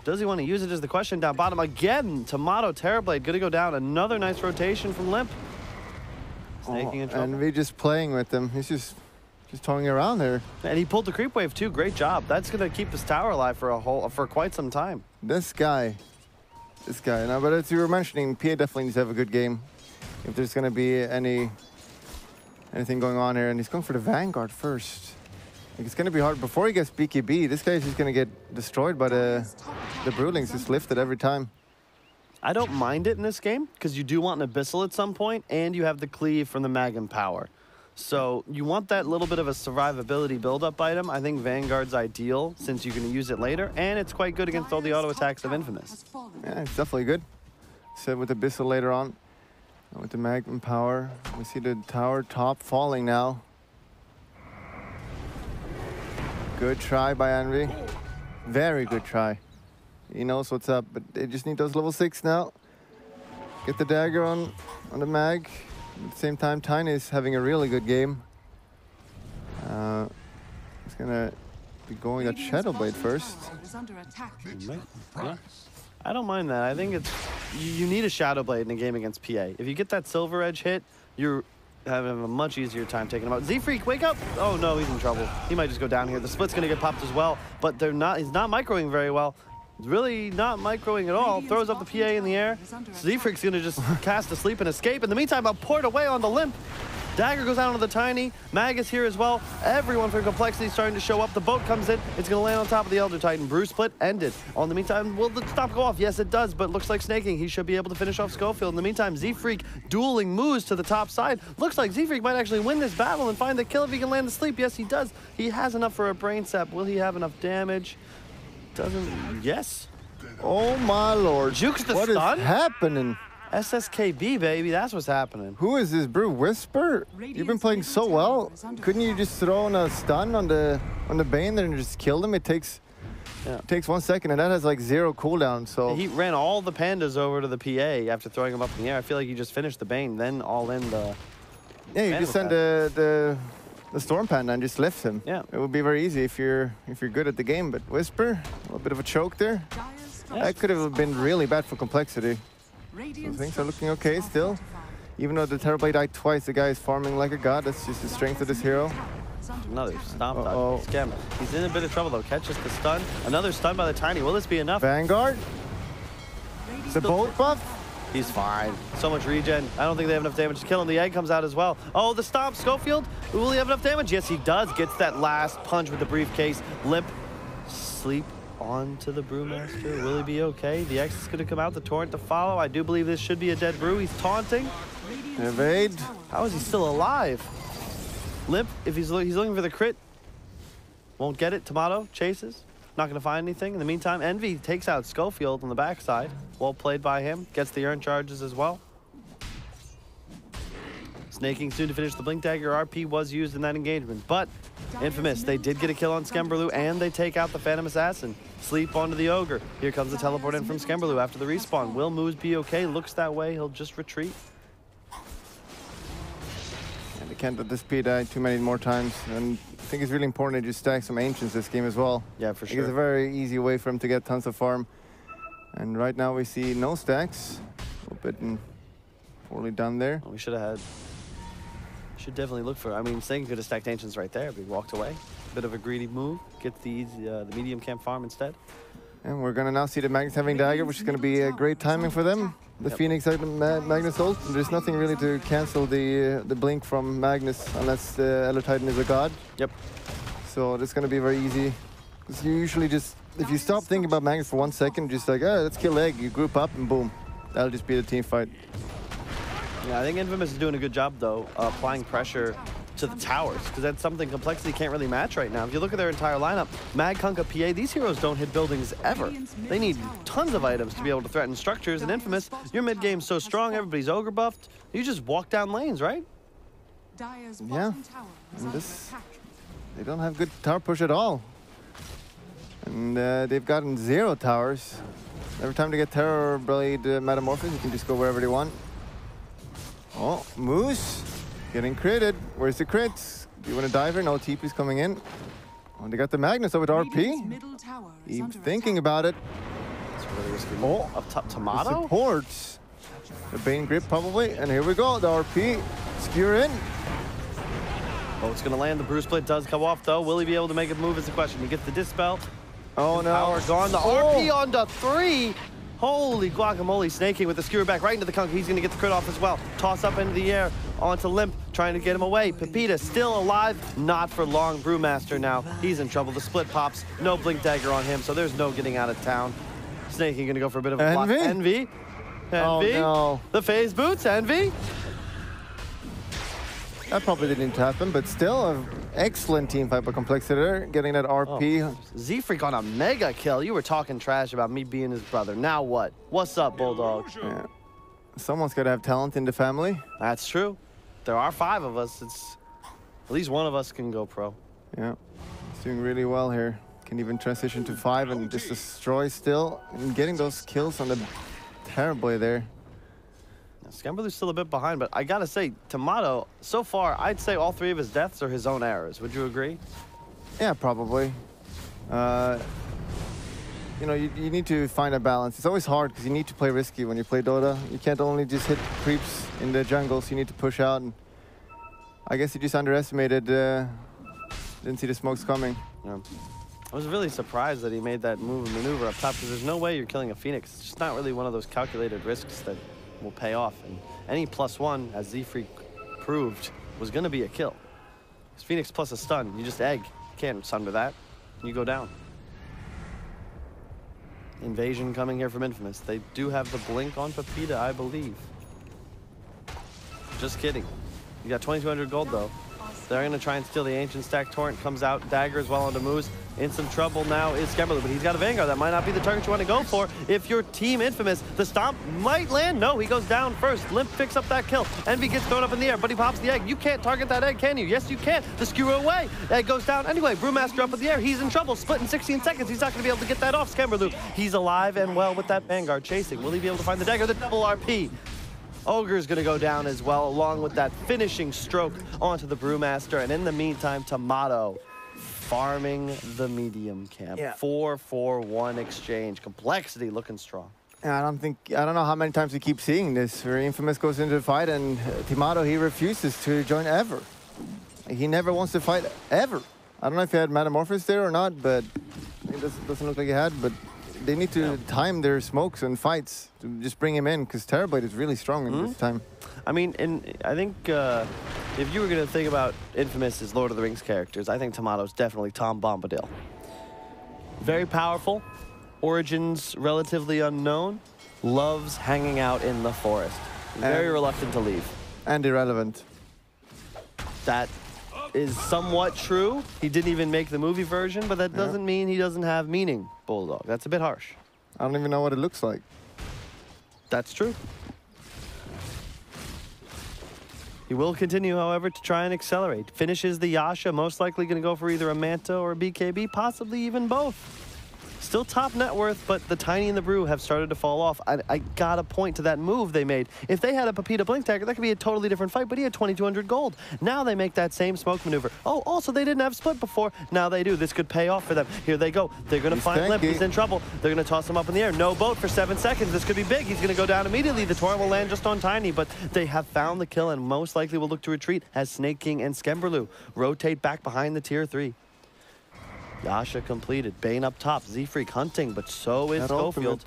Does he want to use it is the question. Down bottom again, Tomato Terrorblade going to go down. Another nice rotation from Limp. Snaking in trouble. And we just playing with them. He's just toying around there. And he pulled the creep wave too. Great job. That's going to keep his tower alive for quite some time. This guy. Now, but as you were mentioning, PA definitely needs to have a good game. If there's going to be anything going on here, and he's going for the Vanguard first. Like, it's going to be hard before he gets BKB. This guy's just going to get destroyed by the Brewlings. Just lifted every time. I don't mind it in this game because you do want an Abyssal at some point, and you have the cleave from the Mag and Power. So you want that little bit of a survivability build-up item. I think Vanguard's ideal since you can use it later, and it's quite good against all the auto attacks of Infamous. Yeah, it's definitely good. Set with Abyssal later on. With the Mag and Power, we see the tower top falling now. Good try by Envy. Very good try. He knows what's up, but they just need those level 6 now. Get the dagger on the Mag. At the same time, Tiny is having a really good game. He's gonna be going at Shadowblade first. Yeah. I don't mind that. I think it's you need a Shadowblade in a game against PA. If you get that Silver Edge hit, you're having a much easier time taking him out. Z-Freak, wake up! Oh no, he's in trouble. He might just go down here. The split's gonna get popped as well, but he's not microing very well. He's really not microing at all. Throws up the PA in the air. Z-Freak's gonna just cast asleep and escape. In the meantime, I'll port away on the Limp. Dagger goes out onto the Tiny. Mag is here as well. Everyone from Complexity is starting to show up. The boat comes in. It's going to land on top of the Elder Titan. Brew split ended. On the meantime, will the stop go off? Yes, it does, but looks like snaking. He should be able to finish off Schofield. In the meantime, Z-Freak dueling moves to the top side. Looks like Z-Freak might actually win this battle and find the kill if he can land the sleep. Yes, he does. He has enough for a brain sap. Will he have enough damage? Doesn't. Yes. Oh my lord. Jukes the stun? What is happening? SSKB, baby, that's what's happening. Who is this Brew? Whisper? You've been playing so well. Couldn't you just throw in a stun on the Bane there and just kill them? It takes 1 second, and that has like 0 cooldown. So he ran all the pandas over to the PA after throwing them up in the air. I feel like he just finished the Bane, then all in the. Yeah, you just send the Storm Panda and just left him. Yeah, it would be very easy if you're good at the game. But Whisper, a little bit of a choke there. That could have been really bad for Complexity. So things are looking okay still. Even though the Terrorblade died twice, the guy is farming like a god. That's just the strength of this hero. Another stomp dodge. Scam. He's in a bit of trouble though. Catches the stun. Another stun by the Tiny. Will this be enough? Vanguard. The bolt buff. He's fine. So much regen. I don't think they have enough damage to kill him. The egg comes out as well. Oh, the stomp. Schofield. Will he have enough damage? Yes, he does. Gets that last punch with the briefcase. Limp. Sleep. On to the Brewmaster. Will he be okay? The X is going to come out. The Torrent to follow. I do believe this should be a dead Brew. He's taunting. Evade. How is he still alive? Limp, if he's looking for the crit. Won't get it. Tomato chases. Not going to find anything. In the meantime, Envy takes out Schofield on the backside. Well played by him. Gets the urn charges as well. Snaking soon to finish the Blink Dagger. RP was used in that engagement, but Infamous, they did get a kill on Skemberlu, and they take out the Phantom Assassin. Sleep onto the Ogre. Here comes the teleport in from Skemberlu after the respawn. Will moves be okay? Looks that way. He'll just retreat. And they can't let this P die too many more times. And I think it's really important to just stack some Ancients this game as well. Yeah, for sure. It's a very easy way for him to get tons of farm. And right now we see no stacks. A little bit in Poorly done there. We should have had. Should definitely look for. I mean, Snake could have stacked Ancients right there, but he walked away. Bit of a greedy move. Get the medium camp farm instead. And we're gonna now see the Magnus having dagger, which is gonna be a great timing for them. The Phoenix had Magnus ult. There's nothing really to cancel the blink from Magnus unless Elder Titan is a god. Yep. So it's gonna be very easy. Because you usually just, if you stop thinking about Magnus for 1 second, just like, let's kill Egg, you group up and boom. That'll just be the team fight. Yeah, I think Infamous is doing a good job, though, applying pressure to the towers, because that's something Complexity can't really match right now. If you look at their entire lineup, Mag, Kunkka, PA, these heroes don't hit buildings ever. They need tons of items to be able to threaten structures, and Infamous, your mid game's so strong, everybody's ogre buffed, you just walk down lanes, right? Yeah, and this, they don't have good tower push at all. And they've gotten 0 towers. Every time they get Terror Blade Metamorphosis, you can just go wherever they want. Oh, Moose getting critted. Where's the crits? Do you want to dive in? No, TP's coming in. Oh, they got the Magnus over with RP. Keep thinking about it. It's really risky. Oh, up top, Tomato? Supports. The Bane Grip probably. And here we go, the RP. Skewer in. Oh, it's going to land. The Bruce Split does come off, though. Will he be able to make a move is the question. He gets the Dispel. Oh, no. Power gone. The RP on the 3. Holy guacamole, Snaking with the skewer back right into the Kunkka. He's going to get the crit off as well. Toss up into the air onto Limp, trying to get him away. Pepita still alive, not for long. Brewmaster now, he's in trouble. The split pops, no blink dagger on him, so there's no getting out of town. Snaking going to go for a bit of a block. Envy. Oh, no. The phase boots, Envy. That probably didn't happen, but still an excellent team fight by Complexity there, getting that RP. Oh, Z-Freak on a mega kill. You were talking trash about me being his brother. Now what? What's up, Bulldog? Yeah. Someone's got to have talent in the family. That's true. There are 5 of us. It's at least one of us can go pro. Yeah, he's doing really well here. Can even transition to 5 and just destroy still. And getting those kills on the terribly there. Scamberlu's still a bit behind, but I gotta say, Tomato, so far, I'd say all 3 of his deaths are his own errors. Would you agree? Yeah, probably. You know, you need to find a balance. It's always hard because you need to play risky when you play Dota. You can't only just hit creeps in the jungles. You need to push out. And I guess he just underestimated, didn't see the smokes coming. Yeah. I was really surprised that he made that move and maneuver up top, because there's no way you're killing a Phoenix. It's just not really one of those calculated risks that will pay off. And any +1, as Z-Freak proved, was going to be a kill. Because Phoenix plus a stun, you just egg. You can't sunder that. You go down. Invasion coming here from Infamous. They do have the blink on Pepita, I believe. Just kidding. You got 2,200 gold, though. They're going to try and steal the Ancient Stack. Torrent comes out, dagger as well onto Moose. In some trouble now is Scamberlu, but he's got a Vanguard. That might not be the target you want to go for. If you're Team Infamous, the stomp might land. No, he goes down first. Limp picks up that kill. Envy gets thrown up in the air, but he pops the egg. You can't target that egg, can you? Yes, you can. The skewer away. Egg goes down. Anyway, Brewmaster up in the air. He's in trouble. Split in 16 seconds. He's not going to be able to get that off. Scamberlu, he's alive and well with that Vanguard chasing. Will he be able to find the dagger? The double RP. Ogre's going to go down as well, along with that finishing stroke onto the Brewmaster. And in the meantime, Tomato farming the medium camp. Yeah. 4-4-1 exchange. Complexity looking strong. I don't know how many times we keep seeing this, where Infamous goes into the fight and Tomato, he refuses to join ever. He never wants to fight ever. I don't know if he had Metamorphosis there or not, but it doesn't look like he had, but they need to time their smokes and fights to just bring him in, because Terrorblade is really strong in this time. I mean, I think if you were going to think about Infamous as Lord of the Rings characters, I think Tomato's definitely Tom Bombadil. Very powerful, origins relatively unknown, loves hanging out in the forest. Very reluctant to leave. And irrelevant. That is somewhat true. He didn't even make the movie version, but that doesn't mean he doesn't have meaning, Bulldog. That's a bit harsh. I don't even know what it looks like. That's true. He will continue, however, to try and accelerate. Finishes the Yasha, most likely going to go for either a Manta or a BKB, possibly even both. Still top net worth, but the Tiny and the Brew have started to fall off. I gotta point to that move they made. If they had a Pepita Blink Dagger, that could be a totally different fight, but he had 2,200 gold. Now they make that same smoke maneuver. Oh, also they didn't have split before. Now they do. This could pay off for them. Here they go. They're gonna find Limp. He's in trouble. They're gonna toss him up in the air. No boat for 7 seconds. This could be big. He's gonna go down immediately. The torrent will land just on Tiny, but they have found the kill and most likely will look to retreat as Snake King and Skemberlu rotate back behind the tier 3. Yasha completed. Bane up top. Z-Freak hunting, but so is Schofield.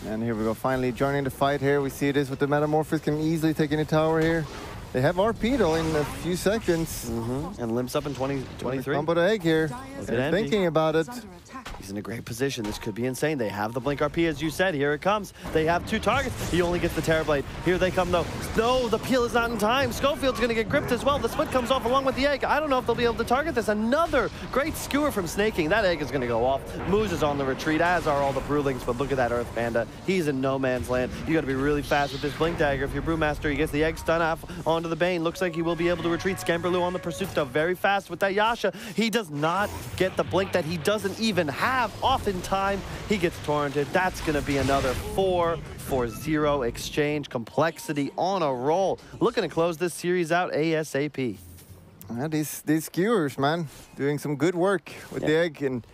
And here we go. Finally joining the fight here. We see this with the Metamorphosis can easily take in a tower here. They have RP though in a few seconds. And Limps up in 23. Combo the egg here. They're thinking about it. He's in a great position. This could be insane. They have the Blink RP, as you said. Here it comes. They have 2 targets. He only gets the Terrorblade. Here they come, though. No, the peel is not in time. Schofield's going to get gripped as well. The split comes off along with the egg. I don't know if they'll be able to target this. Another great skewer from Snake King. That egg is going to go off. Moose is on the retreat, as are all the Brewlings. But look at that Earth Panda. He's in no man's land. You got to be really fast with this Blink Dagger. If you're Brewmaster, he gets the egg stun off onto the Bane. Looks like he will be able to retreat. Skemberlu on the pursuit, though. Very fast with that Yasha. He does not get the Blink that he doesn't even have off in time. He gets torrented. That's going to be another 4-4-0 exchange. Complexity on a roll. Looking to close this series out ASAP. These skewers, man, doing some good work with the egg. And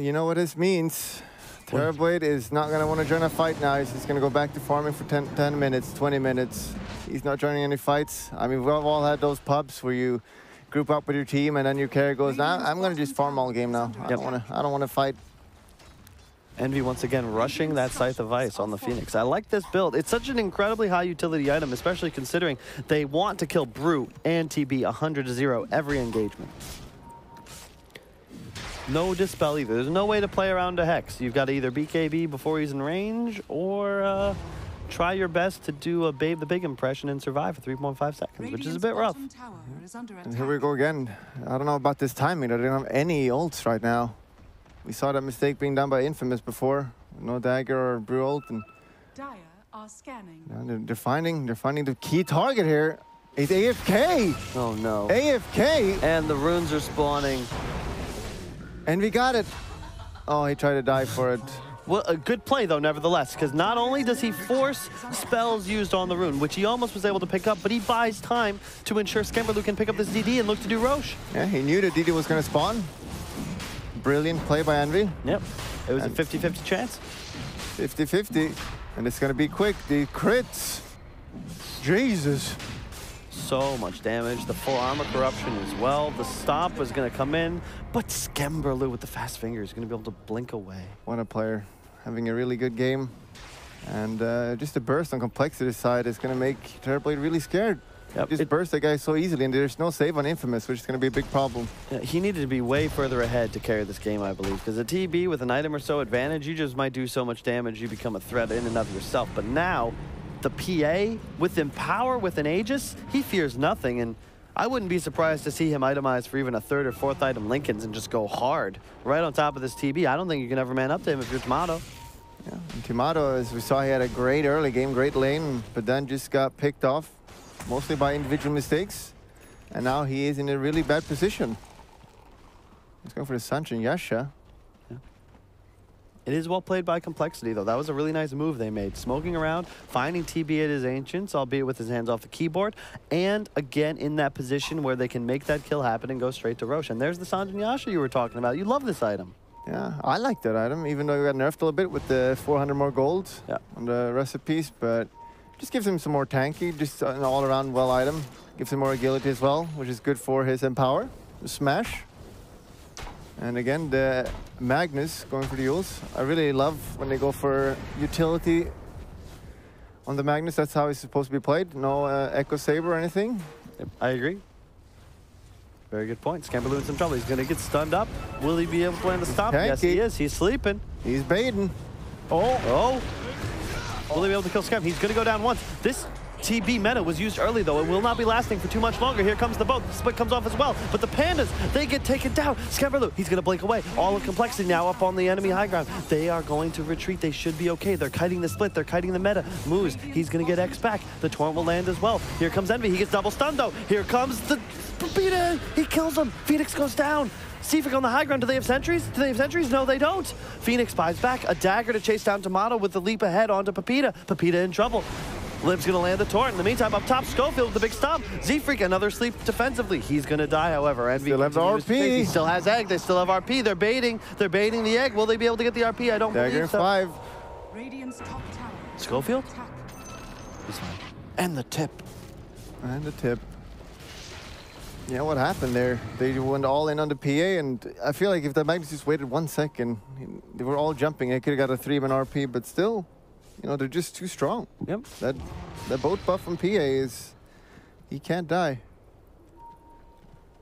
you know what this means. Terrorblade is not going to want to join a fight now. He's just going to go back to farming for 10 minutes, 20 minutes. He's not joining any fights. I mean, we've all had those pubs where you group up with your team and then your carry goes, nah, I'm going to just farm all game now. I don't want to fight. Envy once again rushing that Scythe of Ice on the Phoenix. I like this build. It's such an incredibly high utility item, especially considering they want to kill Brew and TB 100-0 every engagement. No Dispel either. There's no way to play around a Hex. You've got to either BKB before he's in range or try your best to do a Babe the Big impression and survive for 3.5 seconds, which is a bit rough. And here we go again. I don't know about this timing. They don't have any ults right now. We saw that mistake being done by Infamous before. No dagger or Brew ult. And Dire are scanning. They're finding the key target here. It's AFK. Oh no. AFK. And the runes are spawning. And we got it. Oh, he tried to die for it. Well, a good play, though, nevertheless, because not only does he force spells used on the rune, which he almost was able to pick up, but he buys time to ensure Skemberlu can pick up this DD and look to do Roche. Yeah, he knew the DD was going to spawn. Brilliant play by Envy. Yep. It was a 50-50 chance. 50-50. And it's going to be quick. The crits. Jesus. So much damage. The full armor corruption as well. The stop was going to come in, but Skemberlu with the fast fingers is going to be able to blink away. What a player. Having a really good game. And just a burst on complexity side is going to make Terrorblade really scared. Yep. Just burst that guy so easily, and there's no save on Infamous, which is going to be a big problem. Yeah, he needed to be way further ahead to carry this game, I believe, because a TB with an item or so advantage, you just might do so much damage, you become a threat in and of yourself. But now, the PA, with Empower, with an Aegis, he fears nothing, and I wouldn't be surprised to see him itemize for even a 3rd or 4th item Lincolns and just go hard right on top of this TB. I don't think you can ever man up to him if you're Tomato. Yeah, and Tomato, as we saw, he had a great early game, great lane, but then just got picked off, mostly by individual mistakes, and now he is in a really bad position. He's going for the Sunshine Yasha. Yeah. It is well played by Complexity, though. That was a really nice move they made. Smoking around, finding TB at his Ancients, albeit with his hands off the keyboard, and again in that position where they can make that kill happen and go straight to Roche. And there's the Sanjin Yasha you were talking about. You love this item. Yeah, I like that item, even though we got nerfed a little bit with the 400 more gold on the recipes, but just gives him some more tanky, just an all-around well item. Gives him more agility as well, which is good for his Empower. Smash. And again, the Magnus going for the Yules. I really love when they go for utility on the Magnus. That's how he's supposed to be played. No Echo Saber or anything. Yep, I agree. Very good point. Skemberlu in some trouble. He's going to get stunned up. Will he be able to land the stop? Yes, he is. He's sleeping. He's baiting. Oh. Will he be able to kill Skemp? He's going to go down once. This TB meta was used early, though. It will not be lasting for too much longer. Here comes the boat. The split comes off as well. But the Pandas, they get taken down. Skemberlu, he's going to blink away. All of Complexity now up on the enemy high ground. They are going to retreat. They should be okay. They're kiting the split. They're kiting the meta. Moose, he's going to get X back. The Torrent will land as well. Here comes Envy. He gets double stunned, though. Here comes the Pepita. He kills him. Phoenix goes down. Seafric on the high ground. Do they have sentries? Do they have sentries? No, they don't. Phoenix buys back. A dagger to chase down Tomato with the leap ahead onto Pepita. Pepita in trouble. Lib's gonna land the torrent. In the meantime, up top, Schofield with the big stomp. Z-Freak, another sleep defensively. He's gonna die, however. Envy still have the RP. He still has egg. They still have RP. They're baiting. They're baiting the egg. Will they be able to get the RP? I don't Dagger believe so. 5. Radiant's top tower. Schofield? Attack. He's fine. And the tip. And the tip. Yeah, what happened there? They went all in on the PA, and I feel like if the Magnus just waited 1 second, they were all jumping. They could have got a 3-man RP, but still, you know, they're just too strong. Yep. That boat buff from PA is, he can't die.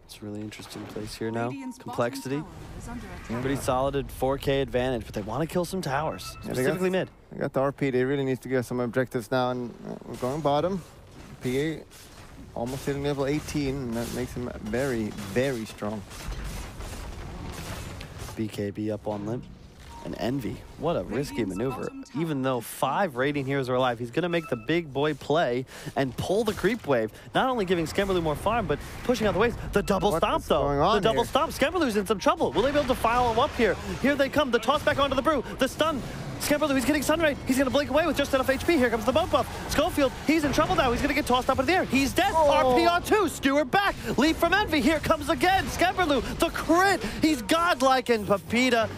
It's a really interesting place here now. Radiant's bottom Complexity. tower is under attack. Pretty solid at 4K advantage, but they want to kill some towers, specifically mid. They got the RP. They really need to get some objectives now, and we're going bottom. PA almost hitting level 18, and that makes him very, very strong. BKB up on limp. And Envy, what a risky maneuver. Even though 5 Radiant Heroes are alive, he's going to make the big boy play and pull the creep wave. Not only giving Skemberlu more farm, but pushing out the waves. The double stomp, though. The double stomp. Skemberlu's in some trouble. Will they be able to file him up here? Here they come. The toss back onto the brew. The stun. Skemberlu, he's getting sunray. He's going to blink away with just enough HP. Here comes the boat buff. Schofield, he's in trouble now. He's going to get tossed up into the air. He's dead. RP on 2. Skewer back. Leap from Envy. Here comes again. Skemberlu, the crit. He's godlike. And Pepita,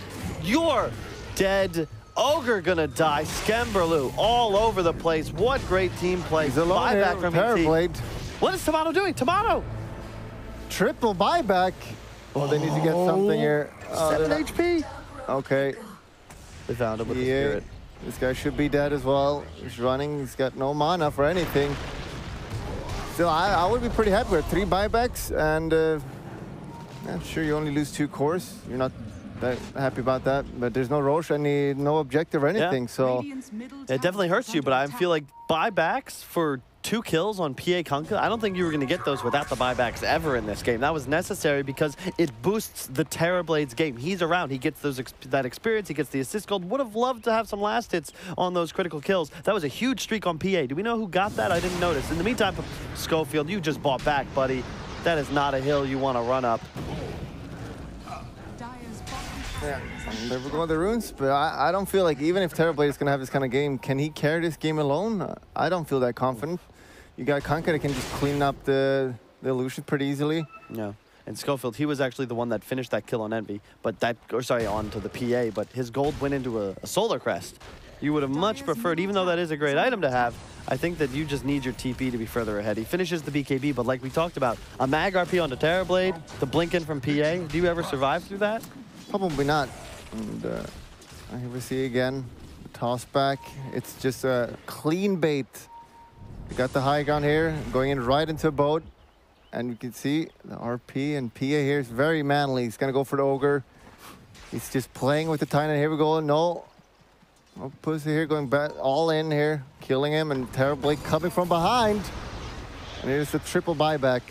you're dead. Ogre gonna die. Skemberlu all over the place. What great team play. He's alone buyback from Parablade. What is Tomato doing? Tomato! Triple buyback. Oh, they need to get something here. 7 HP. Okay. They found him with the spirit. This guy should be dead as well. He's running. He's got no mana for anything. Still, I would be pretty happy with 3 buybacks, and yeah, sure, you only lose 2 cores. You're not that happy about that, but there's no Roche, no objective or anything, so Radiant's middle It tower definitely hurts is you, under but I attack. feel like buybacks for 2 kills on PA Kunkka, I don't think you were going to get those without the buybacks ever in this game. That was necessary because it boosts the Terrorblade's game. He's around. He gets that experience. He gets the assist gold. Would have loved to have some last hits on those critical kills. That was a huge streak on PA. Do we know who got that? I didn't notice. In the meantime, Schofield, you just bought back, buddy. That is not a hill you want to run up. Dire's bottom tower yeah. is under And there we go, the runes, but I don't feel like even if Terrorblade is going to have this kind of game, can he carry this game alone? I don't feel that confident. You got Kunkka that can just clean up the illusion pretty easily. Yeah. And Schofield, he was actually the one that finished that kill on Envy, but onto the PA, but his gold went into a Solar Crest. You would have much preferred, even though that is a great item to have, I think that you just need your TP to be further ahead. He finishes the BKB, but like we talked about, a mag RP onto Terrorblade, the blink in from PA, do you ever survive through that? Probably not. And here we see again, the toss back. It's just a clean bait. We got the high ground here, going in right into a boat. And you can see the RP and PA here is very manly. He's gonna go for the Ogre. He's just playing with the Titan. Here we go, no. Oh, Pussy here going back all in here, killing him, and Terrorblade coming from behind. And here's the triple buyback.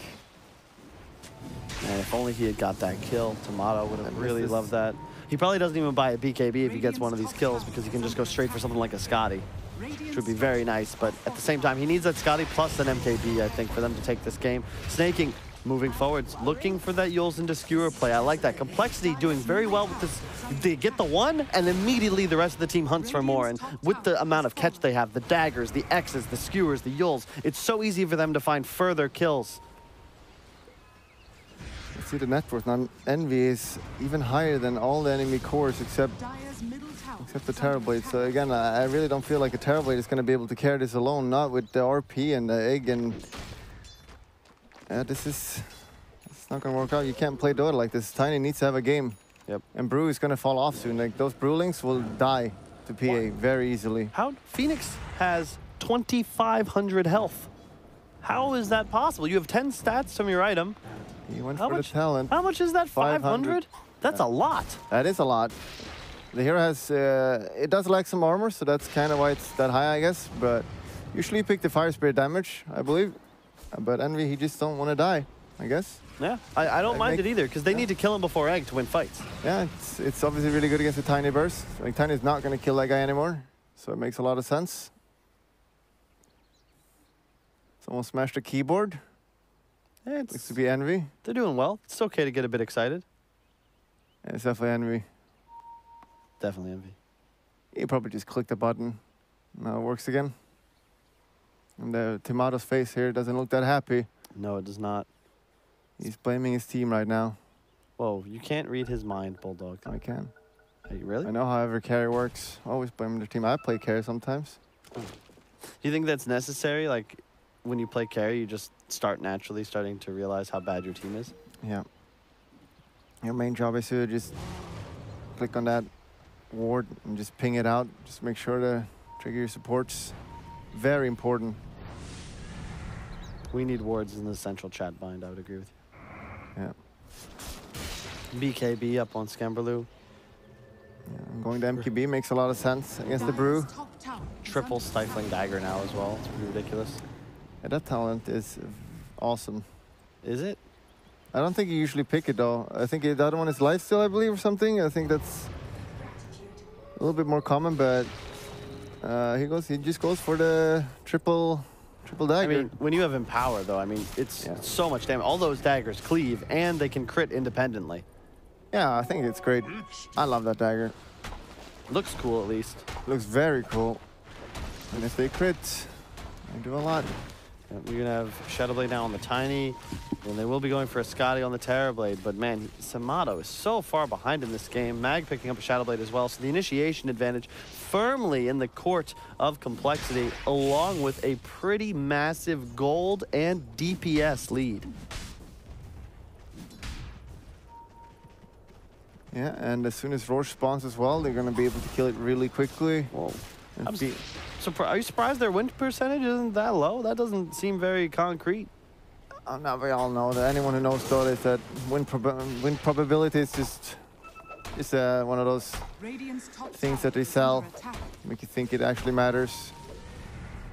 Man, if only he had got that kill, Tomato would have really loved that. He probably doesn't even buy a BKB if he gets one of these kills because he can just go straight for something like a Scotty, which would be very nice. But at the same time, he needs that Scotty plus an MKB, I think, for them to take this game. Snaking, moving forwards, looking for that Yules into Skewer play. I like that. Complexity doing very well with this. They get the one, and immediately the rest of the team hunts for more. And with the amount of catch they have, the daggers, the X's, the Skewers, the Yules, it's so easy for them to find further kills. Let's see the net worth. Now, Envy is even higher than all the enemy cores except Dire's middle tower the is under Terrorblade. attack. So again, I really don't feel like a Terrorblade is going to be able to carry this alone, not with the RP and the egg. And it's not going to work out. You can't play Dota like this. Tiny needs to have a game. Yep. And Brew is going to fall off soon. Like, those Brewlings will die to PA very easily. How Phoenix has 2,500 health. How is that possible? You have 10 stats from your item. He went How for much? the talent. How much is that? 500? That's a lot. That is a lot. The hero has, it does lack some armor, so that's kind of why it's that high, I guess. But Usually you pick the Fire Spirit damage, I believe. But Envy, he just don't want to die, I guess. Yeah, I don't mind it either, because they yeah. need to kill him before Egg to win fights. Yeah, it's obviously really good against the Tiny burst. Like, Tiny's not going to kill that guy anymore, so it makes a lot of sense. Someone smashed the keyboard. Yeah, Looks to be Envy. They're doing well. It's okay to get a bit excited. Yeah, it's definitely Envy. Definitely Envy. He probably just clicked the button. Now it works again. And the Tomato's face here doesn't look that happy. No, it does not. He's blaming his team right now. Whoa, you can't read his mind, Bulldog. I can. Hey, really? I know how every carry works. Always blaming their team. I play carry sometimes. Do you think that's necessary? Like, when you play carry, you just start naturally starting to realize how bad your team is? Yeah. Your main job is to just click on that ward and just ping it out. Just make sure to trigger your supports. Very important. We need wards in the central chat bind, I would agree with you. Yeah. BKB up on Skemberloo. Yeah, and going to MKB makes a lot of sense against the Brew. Dire's top tower is Triple under stifling dagger now as well. It's pretty ridiculous. Yeah, that talent is awesome. Is it? I don't think you usually pick it though. I think the other one is lifesteal, I believe, or something. I think that's a little bit more common, but he just goes for the triple dagger. I mean, when you have Empower, though, I mean, it's so much damage. All those daggers cleave, and they can crit independently. yeah, I think it's great. I love that dagger. Looks cool, at least. Looks very cool. And if they crit, they do a lot. Yeah, we're going to have Shadowblade now on the Tiny, and they will be going for a Scotty on the Terrorblade. But, man, Samato is so far behind in this game. Mag picking up a Shadowblade as well, so the initiation advantage firmly in the court of Complexity, along with a pretty massive gold and DPS lead. Yeah, and as soon as Roche spawns as well, they're going to be able to kill it really quickly. Whoa. And Are you surprised their win percentage isn't that low? That doesn't seem very concrete. Now we all know that anyone who knows Dota is that win probability is just one of those Radiant's top things tower that they is sell, under attack. make you think it actually matters.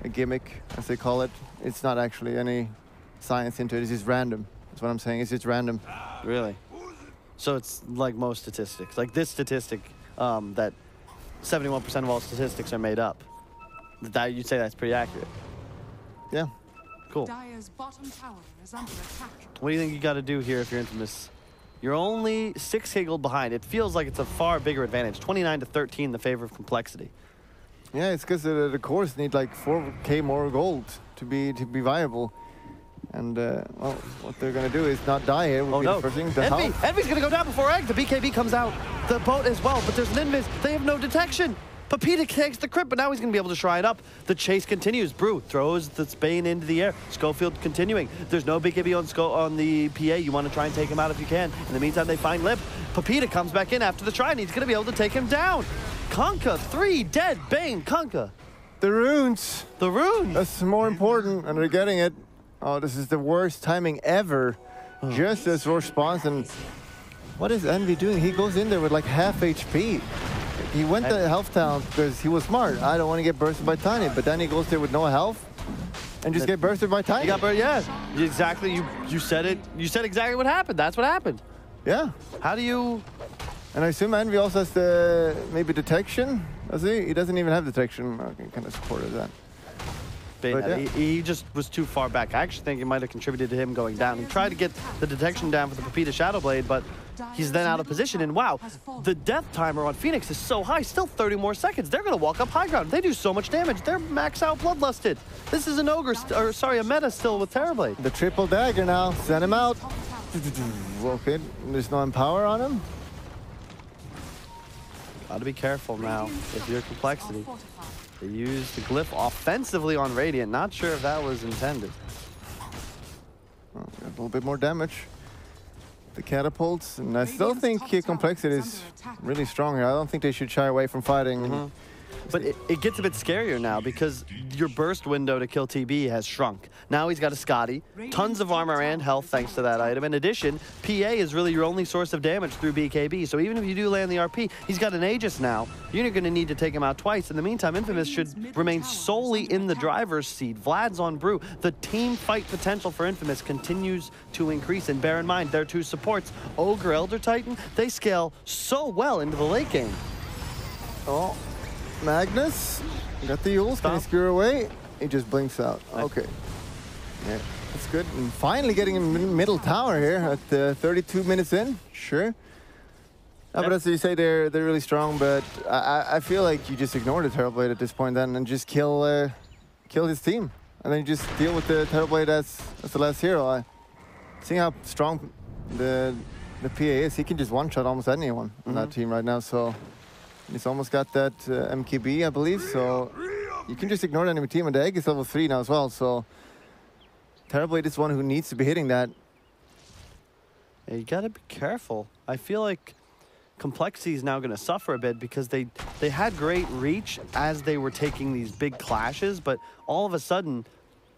A gimmick, as they call it. It's not actually any science into it. It's just random. That's what I'm saying. It's just random. Really? So it's like most statistics. Like this statistic, that 71% of all statistics are made up. That you'd say that's pretty accurate. Yeah. Cool. Dire's bottom tower is under attack. What do you think you got to do here if you're Infamous? You're only 6K gold behind. It feels like it's a far bigger advantage. 29 to 13 in the favor of Complexity. Yeah, it's because the cores need like 4K more gold to be viable. And well, what they're gonna do is not die here. Oh no! The first thing, the Envy's gonna go down before Egg. The BKB comes out. The boat as well, but there's an invis. They have no detection. Pepita takes the crit, but now he's gonna be able to try it up. The chase continues. Brew throws the Spain into the air. Schofield continuing. There's no BKB on the PA. You want to try and take him out if you can. In the meantime, they find Lip. Pepita comes back in after the try, and he's gonna be able to take him down. Kunkka, 3 dead. Bane, Kunkka. The runes. The runes. That's more important, and they're getting it. Oh, this is the worst timing ever. Just as Roche spawns, and what is Envy doing? He goes in there with like half HP. He went to health town because he was smart. I don't want to get bursted by Tiny, but then he goes there with no health and just get bursted by Tiny. You got yeah, exactly. You said it. You said exactly what happened. That's what happened. Yeah. How do you? And I assume Envy also has the maybe detection. Does he? He doesn't even have detection. Okay, kind of supported that. But yeah. he just was too far back. I actually think it might have contributed to him going down. He tried to get the detection down for the Pepita Shadowblade, but he's then out of position. And wow, the death timer on Phoenix is so high, still 30 more seconds. They're going to walk up high ground. They do so much damage. They're max out bloodlusted. This is an ogre, or sorry, a meta still with Terrorblade. The triple dagger now. Send him out. Okay, there's no empower on him. Got to be careful now if you're Complexity. They used the glyph offensively on Radiant. Not sure if that was intended. Oh, a little bit more damage. The catapults, and I still think Complexity is really strong here. I don't think they should shy away from fighting. But it gets a bit scarier now because your burst window to kill TB has shrunk. Now he's got a Scotty, tons of armor and health thanks to that item. In addition, PA is really your only source of damage through BKB. So even if you do land the RP, he's got an Aegis now. You're going to need to take him out twice. In the meantime, Infamous should remain solely in the driver's seat. Vlad's on Brew. The team fight potential for Infamous continues to increase. And bear in mind, their two supports, Ogre, Elder Titan, they scale so well into the late game. Oh, Magnus got the Yules. Can he screw away? He just blinks out. Okay. Yeah, that's good. And finally getting in middle tower here at 32 minutes in. Sure. No, but as you say, they're really strong. But I feel like you just ignore the Terrorblade at this point then and just kill his team, and then you just deal with the Terrorblade as the last hero. Seeing how strong the PA is, he can just one-shot almost anyone on that team right now. So he's almost got that MKB, I believe. So you can just ignore the enemy team, and the egg is level 3 now as well. So Terrorblade is one who needs to be hitting that. Yeah, you gotta be careful. I feel like Complexity is now going to suffer a bit because they had great reach as they were taking these big clashes, but all of a sudden,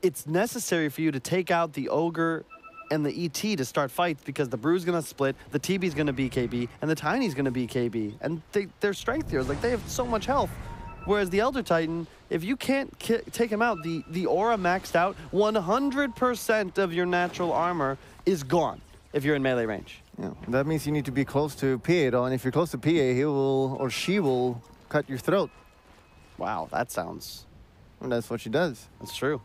it's necessary for you to take out the Ogre and the ET to start fights because the Brew's going to split, the TB's going to BKB, and the Tiny's going to BKB. And their strength here is like they have so much health. Whereas the Elder Titan, if you can't take him out, the aura maxed out, 100% of your natural armor is gone if you're in melee range. Yeah, that means you need to be close to PA though, and if you're close to PA, he will, or she will, cut your throat. Wow, that sounds... And that's what she does. That's true.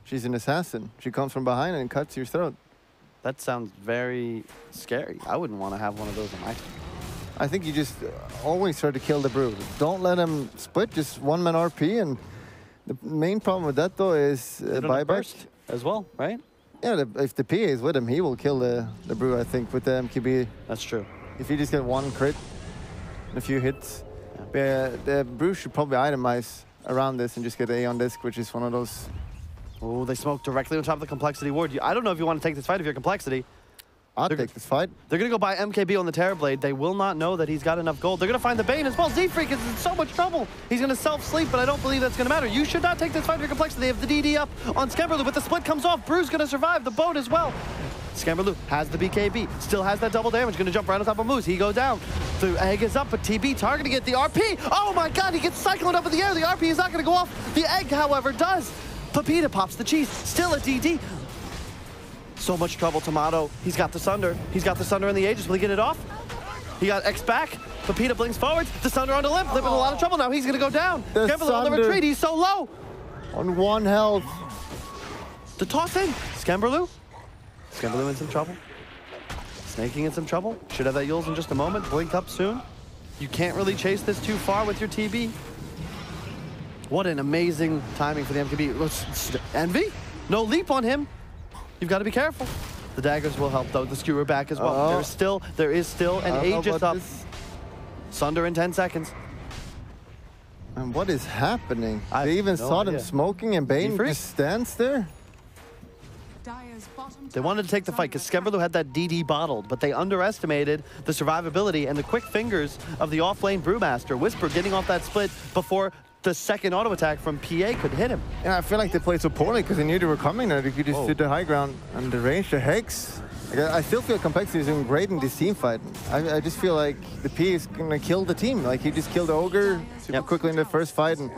She's an assassin. She comes from behind and cuts your throat. That sounds very scary. I wouldn't want to have one of those on my team. I think you just always try to kill the Brew. Don't let him split, just one-man RP, and the main problem with that though is buyback. Burst as well, right? Yeah, if the PA is with him, he will kill the Brew, I think, with the MKB. That's true. If you just get one crit and a few hits. Yeah. The Brew should probably itemize around this and just get A on disc, which is one of those. Oh, they smoke directly on top of the Complexity ward. I don't know if you want to take this fight if you're Complexity. I'll take this fight. They're going to go buy MKB on the Terrorblade. They will not know that he's got enough gold. They're going to find the Bane as well. Z-Freak is in so much trouble. He's going to self-sleep, but I don't believe that's going to matter. You should not take this fight if you're Complexity. They have the DD up on Skemberlu, but the split comes off. Brew's going to survive. The boat as well. Skemberlu has the BKB. Still has that double damage. Going to jump right on top of Moose. He goes down. The egg is up, but TB targeting it. The RP. Oh my God, he gets cycled up in the air. The RP is not going to go off. The egg, however, does. Pepita pops the cheese. Still a DD. So much trouble, Tomato. He's got the Sunder. He's got the Sunder in the Aegis. Will he get it off? He got X back. Pepita blinks forward. The Sunder on the Limp. Limp in a lot of trouble now. He's going to go down. Skemberlu on the retreat. He's so low. On 1 health. The toss in. Skemberlu. Skemberlu in some trouble. Snaking in some trouble. Should have that Yules in just a moment. Blink up soon. You can't really chase this too far with your TB. What an amazing timing for the MKB. Envy? No leap on him. You've got to be careful. The daggers will help though. The skewer back as well. There is still an Aegis up. Sunder in 10 seconds. And what is happening? They even saw them smoking and Bane just stands there. They wanted to take the fight because Skemberlu had that DD bottled, but they underestimated the survivability and the quick fingers of the off-lane Brewmaster. Whisper getting off that split before the second auto attack from PA could hit him. Yeah, I feel like they played so poorly because they knew they were coming there. They could just hit the high ground and the range, the Hex. I still feel Complexity is doing great in this team fight. I just feel like the PA is going to kill the team. Like he just killed the Ogre super quickly in the first fight. And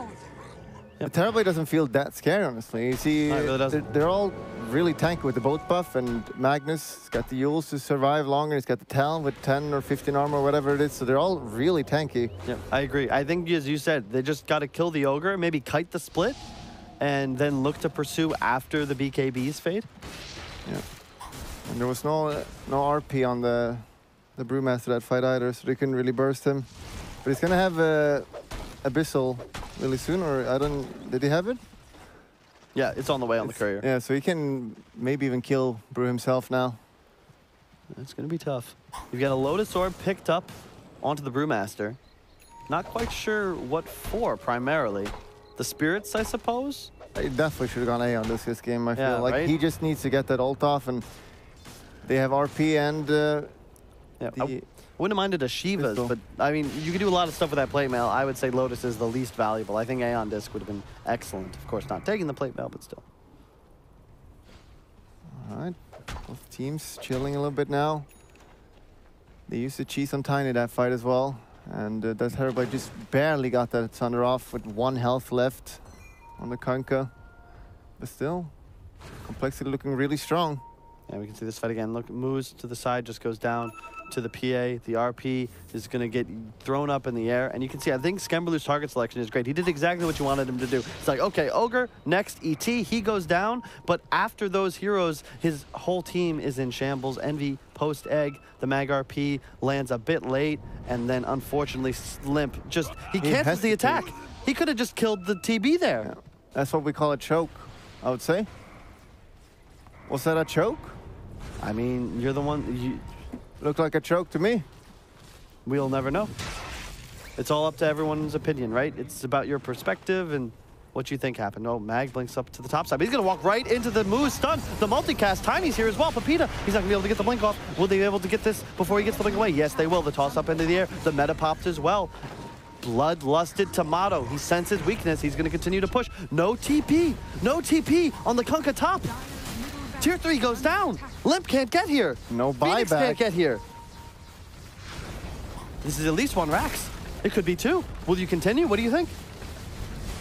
the Terrorblade doesn't feel that scary, honestly. You see, they're all really tanky with the boat buff, and Magnus has got the Yules to survive longer. He's got the Talon with 10 or 15 armor, whatever it is. So they're all really tanky. Yeah, I agree. I think, as you said, they just got to kill the Ogre, maybe kite the split, and then look to pursue after the BKBs fade. Yeah. And there was no RP on the Brewmaster that fight either, so they couldn't really burst him. But he's going to have Abyssal really soon, or did he have it? Yeah, it's on the way on the courier. Yeah, so he can maybe even kill Brew himself now. It's going to be tough. You've got a Lotus Orb picked up onto the Brewmaster. Not quite sure what for, primarily. The Spirits, I suppose? He definitely should have gone A on this game, I feel. Like, right? he just needs to get that ult off, and they have RP and Wouldn't have minded a Shiva's, but I mean, you could do a lot of stuff with that plate mail. I would say Lotus is the least valuable. I think Aeon Disc would have been excellent. Of course, not taking the plate mail, but still. All right, both teams chilling a little bit now. They used to cheese on Tiny that fight as well. And Does Herabai just barely got that Thunder off with 1 health left on the Kunkka. But still, Complexity looking really strong. And we can see this fight again. Look, moves to the side, just goes down to the PA. The RP is going to get thrown up in the air. And you can see, I think Skemberlu's target selection is great. He did exactly what you wanted him to do. It's like, okay, Ogre, next ET, he goes down. But after those heroes, his whole team is in shambles. Envy, post-egg, the Mag RP lands a bit late. And then, unfortunately, Limp just, he cancels the attack. He could have just killed the TB there. Yeah. That's what we call a choke, I would say. Was that a choke? I mean, you're the one. Looked like a choke to me. We'll never know. It's all up to everyone's opinion, right? It's about your perspective and what you think happened. Oh, Mag blinks up to the top side. But he's going to walk right into the Moose stun. The multicast. Tiny's here as well. Pepita, he's not going to be able to get the blink off. Will they be able to get this before he gets the blink away? Yes, they will. The toss up into the air. The meta popped as well. Bloodlusted Tomato. He senses weakness. He's going to continue to push. No TP. No TP on the Kunkka top. Tier 3 goes down. Limp can't get here. No Phoenix buyback. can't get here. This is at least 1 Rax. It could be 2. Will you continue? What do you think?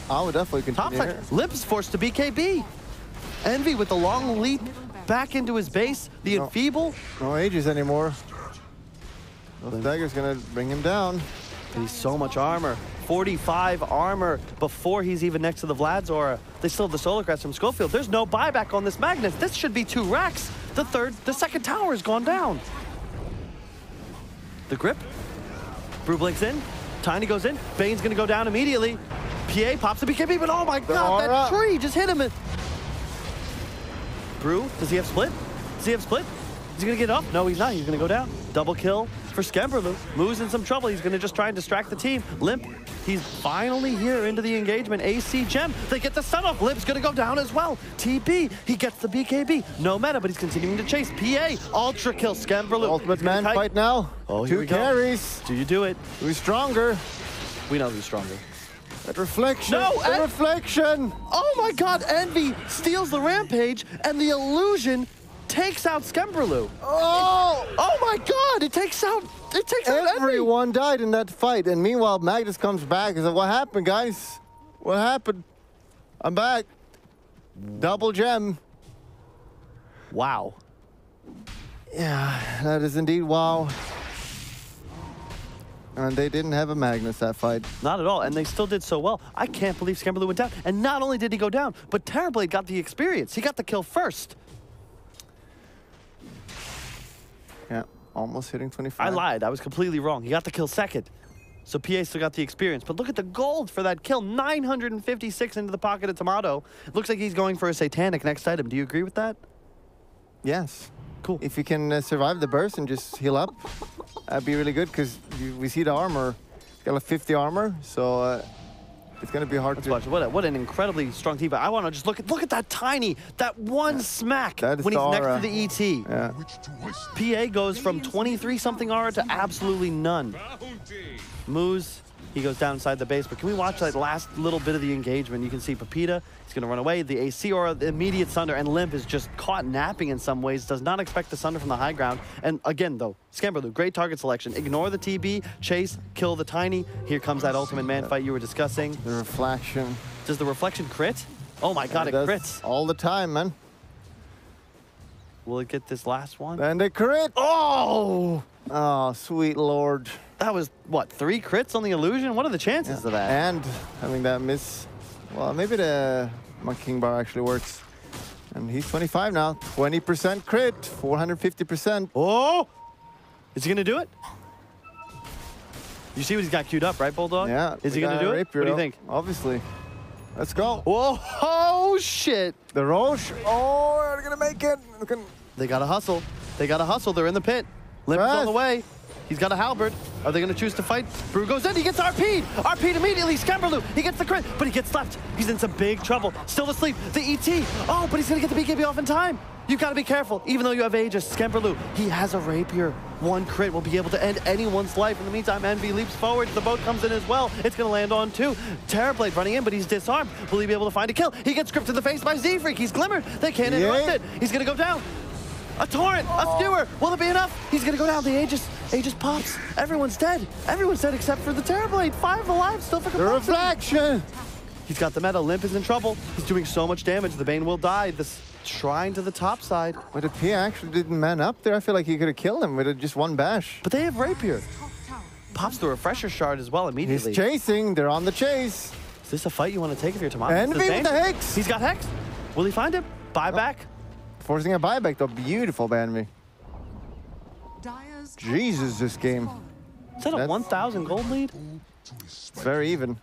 I would definitely continue. Top side. Limp's forced to BKB. Envy with the long leap back into his base. The enfeeble. No ages anymore. Those daggers gonna bring him down. And he's so much armor. 45 armor before he's even next to the Vlad's aura. They still have the Solar Crest from Schofield. There's no buyback on this Magnus. This should be 2 Racks. The second tower has gone down. The grip. Brew blinks in. Tiny goes in. Bane's gonna go down immediately. PA pops the BKB, but oh my god, that tree just hit him. Brew, does he have split? Does he have split? Is he gonna get up? No, he's not. He's gonna go down. Double kill for Skemberlu. Moves in some trouble. He's gonna just try and distract the team. Limp, he's finally here into the engagement. AC Gem, they get the stun off. Limp's gonna go down as well. TP, he gets the BKB. No meta, but he's continuing to chase. PA, ultra kill Skemberlu. Ultimate man fight now. Oh, here 2 we go. carries. Do you do it? Who's stronger? We know who's stronger. That reflection. No, the reflection. Oh my god, Envy steals the Rampage, and the illusion takes out Skemberlu. Oh my god, it takes out Everyone died in that fight, and meanwhile Magnus comes back and says, what happened, guys? What happened? I'm back. Double gem. Wow. Yeah, that is indeed wow. And they didn't have a Magnus that fight. Not at all, and they still did so well. I can't believe Skemberlu went down. And not only did he go down, but Terrorblade got the experience. He got the kill first. Yeah, almost hitting 25. I lied. I was completely wrong. He got the kill second. So PA still got the experience. But look at the gold for that kill. 956 into the pocket of Tomato. Looks like he's going for a Satanic next item. Do you agree with that? Yes. Cool. If you can survive the burst and just heal up, that'd be really good, because we see the armor. He's got like 50 armor, so it's going to be hard to watch. What an incredibly strong team. I want to just look at that Tiny, that one smack that is when he's the next aura. to the ET. Yeah. PA goes from 23-something aura to absolutely none. Moose, he goes down inside the base, but can we watch that last little bit of the engagement? You can see Pepita, he's going to run away. The AC aura, the immediate Sunder, and Limp is just caught napping in some ways, does not expect the Sunder from the high ground. And again, though, Skemberlu, great target selection. Ignore the TB, chase, kill the Tiny. Here comes that ultimate man fight you were discussing. The reflection. Does the reflection crit? Oh my god, it does crits. all the time, man. Will it get this last one? And they crit. Oh! Oh, sweet lord. That was, what, 3 crits on the illusion? What are the chances of that? And having that miss, well, maybe the Monkey King bar actually works. And he's 25 now, 20% crit, 450%. Oh! Is he gonna do it? You see what he's got queued up, right, Bulldog? Yeah. Is he gonna do it? Rapier, What do you think? Obviously. Let's go. Whoa! Oh, shit! The Roche. Oh, they're gonna make it. They gotta hustle. They gotta hustle. They're in the pit. Limp is on the way. He's got a halberd. Are they going to choose to fight? Brew goes in. He gets RP'd. RP'd immediately. Skemberlu. He gets the crit, but he gets left. He's in some big trouble. Still asleep. The ET. Oh, but he's going to get the BKB off in time. You've got to be careful. Even though you have Aegis, Skemberloo, he has a rapier. One crit will be able to end anyone's life. In the meantime, Envy leaps forward. The boat comes in as well. It's going to land on 2. Terrorblade running in, but he's disarmed. Will he be able to find a kill? He gets gripped in the face by Z-Freak. He's glimmered. They can't interrupt it. He's going to go down. A torrent, a skewer. Will it be enough? He's going to go down. The Aegis pops. Everyone's dead. Everyone's dead except for the Terrorblade. 5 alive still for The reflection. He's got the meta. Limp is in trouble. He's doing so much damage. The Bane will die. This shrine to the top side. But the Pia actually didn't man up there. I feel like he could have killed him with just one bash. But they have rapier. Top tower Pops the refresher shard as well immediately. He's chasing. They're on the chase. Is this a fight you want to take if you're Tomato? Envy with the Hex. He's got Hex. Will he find him? Buyback. Forcing a buyback though. Beautiful by Envy. Dyer's top Jesus, tower this has game. fallen. Is that a That's- 1,000 gold lead? It's very even.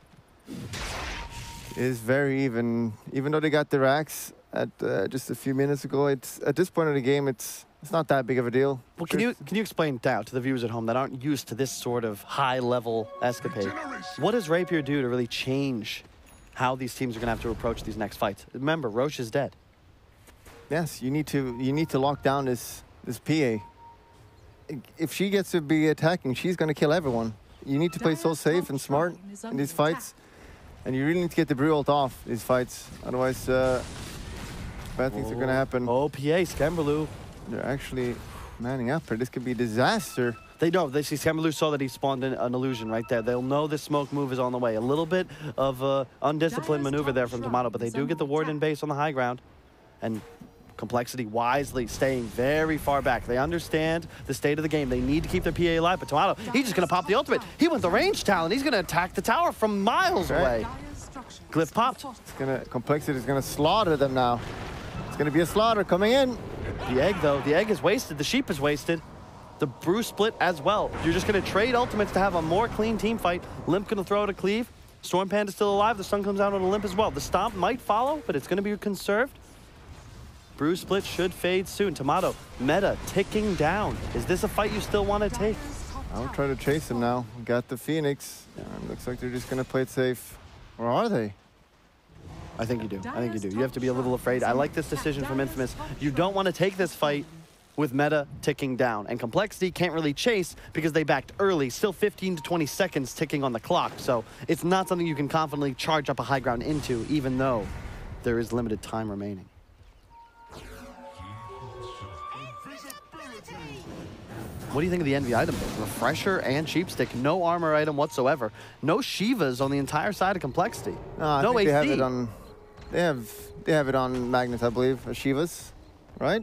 It is very even. Even though they got the racks at just a few minutes ago, it's at this point of the game, it's not that big of a deal. Well, can you explain now to the viewers at home that aren't used to this sort of high-level escapade? What does Rapier do to really change how these teams are going to have to approach these next fights? Remember, Roche is dead. Yes, you need to lock down this PA. If she gets to be attacking, she's going to kill everyone. You need to play so safe and smart in these fights, and you really need to get the Brew ult off these fights. Otherwise, bad things are going to happen. Oh, PA, Skemberloo. They're actually manning up here. This could be a disaster. They know. They see Skemberloo saw that he spawned an illusion right there. They'll know this smoke move is on the way. A little bit of undisciplined maneuver there from Tomato, but they do get the Warden base on the high ground. And Complexity wisely staying very far back. They understand the state of the game. They need to keep their PA alive, but Tomato, he's just going to pop the ultimate. He went the range talent. He's going to attack the tower from miles away. Dyer's structures Glyph popped. Complexity is gonna slaughter them now. It's gonna be a slaughter coming in. The egg, though, the egg is wasted. The sheep is wasted. The brew split as well. You're just going to trade ultimates to have a more clean team fight. Limp going to throw out a cleave. Storm Panda's still alive. The sun comes out on a Limp as well. The stomp might follow, but it's going to be conserved. Brew split should fade soon. Tomato, meta ticking down. Is this a fight you still want to take? I'll try to chase him now. Got the Phoenix. Looks like they're just gonna play it safe. Or are they? I think you do. I think you do. You have to be a little afraid. I like this decision from Infamous. You don't want to take this fight with meta ticking down. And Complexity can't really chase because they backed early. Still 15 to 20 seconds ticking on the clock. So it's not something you can confidently charge up a high ground into, even though there is limited time remaining. What do you think of the Envy item? Refresher and Cheap Stick. No armor item whatsoever. No Shivas on the entire side of Complexity. I no think AC. they have it on. They have it on Magnus, I believe. Shivas, right?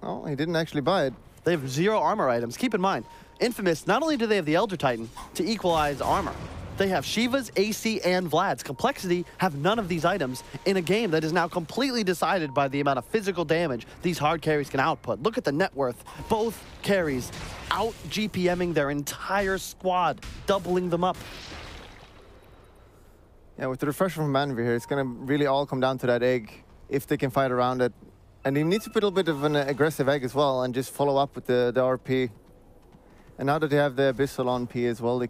Oh, he didn't actually buy it. They have 0 armor items. Keep in mind, Infamous, not only do they have the Elder Titan to equalize armor, they have Shivas, AC, and Vlad's. Complexity have none of these items in a game that is now completely decided by the amount of physical damage these hard carries can output. Look at the net worth. Both carries out GPMing their entire squad, doubling them up. Yeah, with the refresher from Manvi here, it's gonna really all come down to that egg, if they can fight around it. And he needs to put a little bit of an aggressive egg as well and just follow up with the RP. And now that they have the Abyssal on P as well, he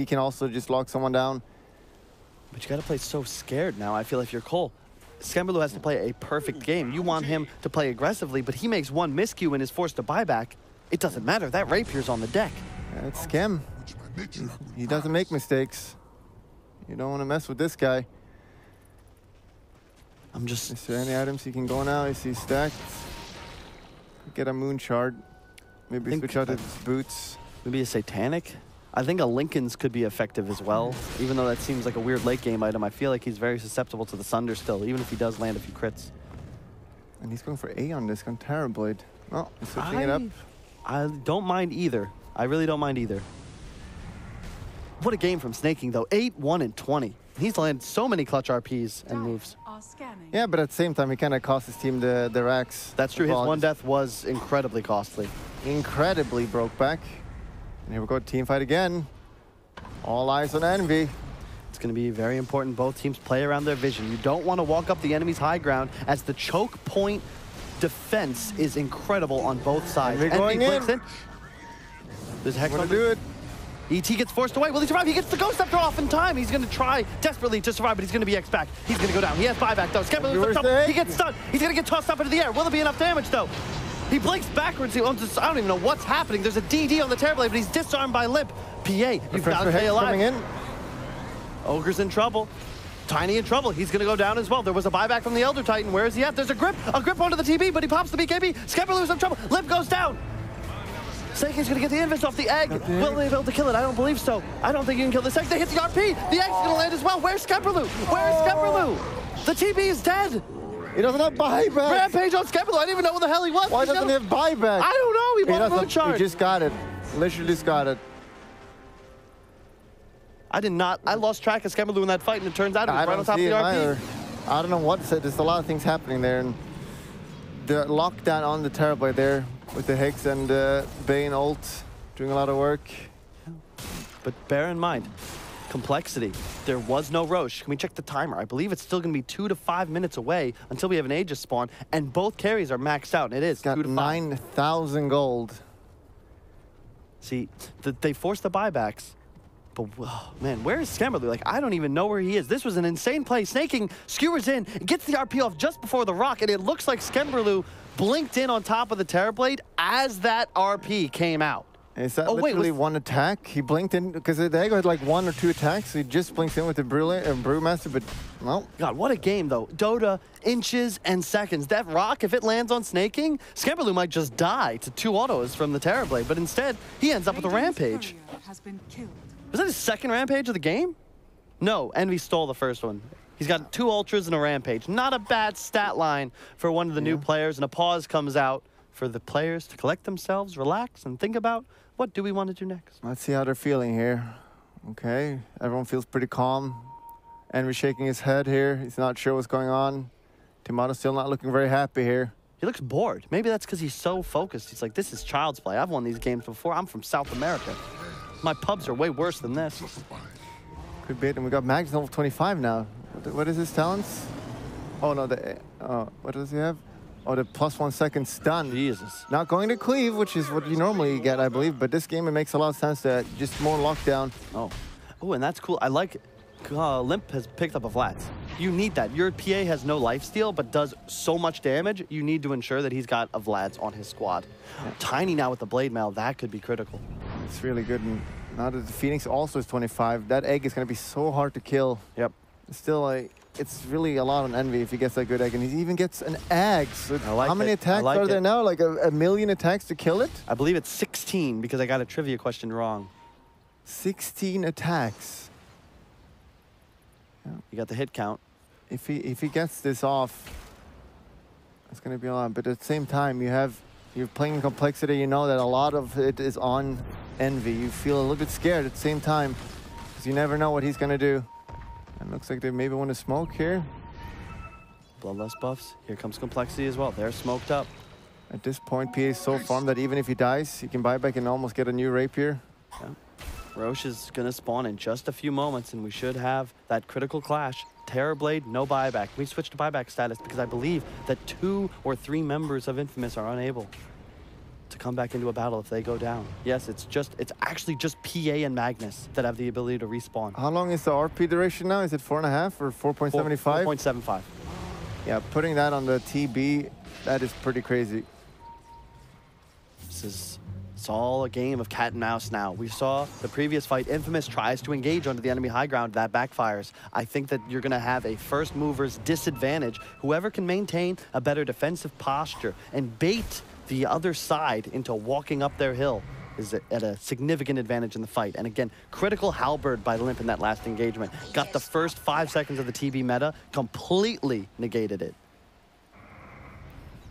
can also just lock someone down. But you gotta play so scared now. I feel if you're Cole, Skemberloo has to play a perfect game. You want him to play aggressively, but he makes one miscue and is forced to buy back. It doesn't matter, that Rapier's on the deck. Yeah, it's Skem. He doesn't make mistakes. You don't want to mess with this guy. Is there any items he can go now? Is he stacked? Get a moon shard. Maybe switch out his boots. Maybe a Satanic? I think a Lincoln's could be effective as well. Even though that seems like a weird late game item, I feel like he's very susceptible to the Sunder still, even if he does land a few crits. And he's going for A on this, on Terrorblade. Oh, he's switching it up. I don't mind either. I really don't mind either. What a game from Snaking though. 8-1 and 20. He's landed so many clutch RPs and moves. Yeah, but at the same time, he kind of cost his team the racks. That's true. His one death was incredibly costly. Incredibly broke back. And here we go, team fight again. All eyes on Envy. It's going to be very important both teams play around their vision. You don't want to walk up the enemy's high ground as the choke point defense is incredible on both sides. Envy going in. There's Hex Gonna on do it. ET gets forced away. Will he survive? He gets the Ghost Scepter off in time. He's going to try desperately to survive, but he's going to be X back. He's going to go down. He has buyback, though. Skepler's up top. He gets stunned. He's going to get tossed up into the air. Will there be enough damage, though? He blinks backwards. I don't even know what's happening. There's a DD on the Terrorblade, but he's disarmed by Limp. PA, you've got to stay alive. Coming in. Ogre's in trouble. Tiny in trouble. He's going to go down as well. There was a buyback from the Elder Titan. Where is he at? There's a grip onto the TB, but he pops the BKB. Skepler's in trouble. Limp goes down. Snake's gonna get the invis off the egg. Will they be able to kill it? I don't believe so. I don't think you can kill this egg. They hit the RP. The egg's gonna land as well. Where's Skeplerlu? Where's Skeplerlu? The TB is dead. He doesn't have buyback. Rampage on Skeplerlu. I didn't even know where the hell he was. Why doesn't he have buyback? I don't know. He bought a moon charge. He just got it. Literally just got it. I did not. I lost track of Skeplerlu in that fight, and it turns out it was right on top of the RP. Either. I don't know what's it. There's a lot of things happening there, and the lockdown on the Terrorblade there with the Hex and Bane ult. Doing a lot of work. But bear in mind, complexity. There was no Roche. Can we check the timer? I believe it's still going to be 2 to 5 minutes away until we have an Aegis spawn, and both carries are maxed out, and it is 2 to 5. 9,000 gold. See, they forced the buybacks, but oh, man, where is Skeplerlu? Like, I don't even know where he is. This was an insane play. Snaking skewers in, gets the RP off just before the rock, and it looks like Skeplerlu blinked in on top of the Terrorblade as that RP came out. Is that literally one attack? He blinked in, because the Eggo had like 1 or 2 attacks, so he just blinks in with the Brewmaster, but no. God, what a game, though. Dota, inches and seconds. That rock, if it lands on Snaking, Skeplerlu might just die to 2 autos from the Terrorblade, but instead, he ends up with a Rampage. Has been killed. Was that his second Rampage of the game? No, Envy stole the first one. He's got 2 Ultras and a Rampage. Not a bad stat line for one of the new players, and a pause comes out for the players to collect themselves, relax, and think about what do we want to do next. Let's see how they're feeling here. Okay, everyone feels pretty calm. Envy shaking his head here. He's not sure what's going on. Timato's still not looking very happy here. He looks bored. Maybe that's because he's so focused. He's like, this is child's play. I've won these games before. I'm from South America. My pubs are way worse than this. Could be it. And we got Magnus level 25 now. What is his talents? Oh, no. What does he have? Oh, the +1 second stun. Jesus. Not going to cleave, which is what you normally get, I believe. But this game, it makes a lot of sense that just more lockdown. Oh, and that's cool. I like Limp has picked up a Vlads. You need that. Your PA has no lifesteal, but does so much damage. You need to ensure that he's got a Vlads on his squad. Yeah. Tiny now with the Blade Mail, that could be critical. It's really good. And now that the Phoenix also is 25, that egg is going to be so hard to kill. Yep. Still, like, it's really a lot on Envy if he gets that good egg, and he even gets an egg. So how many attacks are there now? Like a million attacks to kill it? I believe it's 16 because I got a trivia question wrong. 16 attacks. Yeah. You got the hit count. If he gets this off, it's going to be a lot. But at the same time, you're playing complexity. You know that a lot of it is on Envy. You feel a little bit scared at the same time because you never know what he's going to do. And looks like they maybe want to smoke here. Bloodlust buffs. Here comes complexity as well. They're smoked up. At this point, PA is so farmed that even if he dies, he can buy back and almost get a new rapier. Yeah. Roche is going to spawn in just a few moments, and we should have that critical clash. Terrorblade, no buyback. We switched to buyback status because I believe that 2 or 3 members of Infamous are unable to come back into a battle if they go down. Yes, it's actually just PA and Magnus that have the ability to respawn. How long is the RP duration now? Is it 4.5 or 4.75? 4.75. Yeah, putting that on the TB, that is pretty crazy. It's all a game of cat and mouse now. We saw the previous fight, Infamous tries to engage onto the enemy high ground, that backfires. I think that you're gonna have a first mover's disadvantage. Whoever can maintain a better defensive posture and bait the other side into walking up their hill is at a significant advantage in the fight. And again, critical halberd by Limp in that last engagement. Got the first 5 seconds of the TB meta, completely negated it.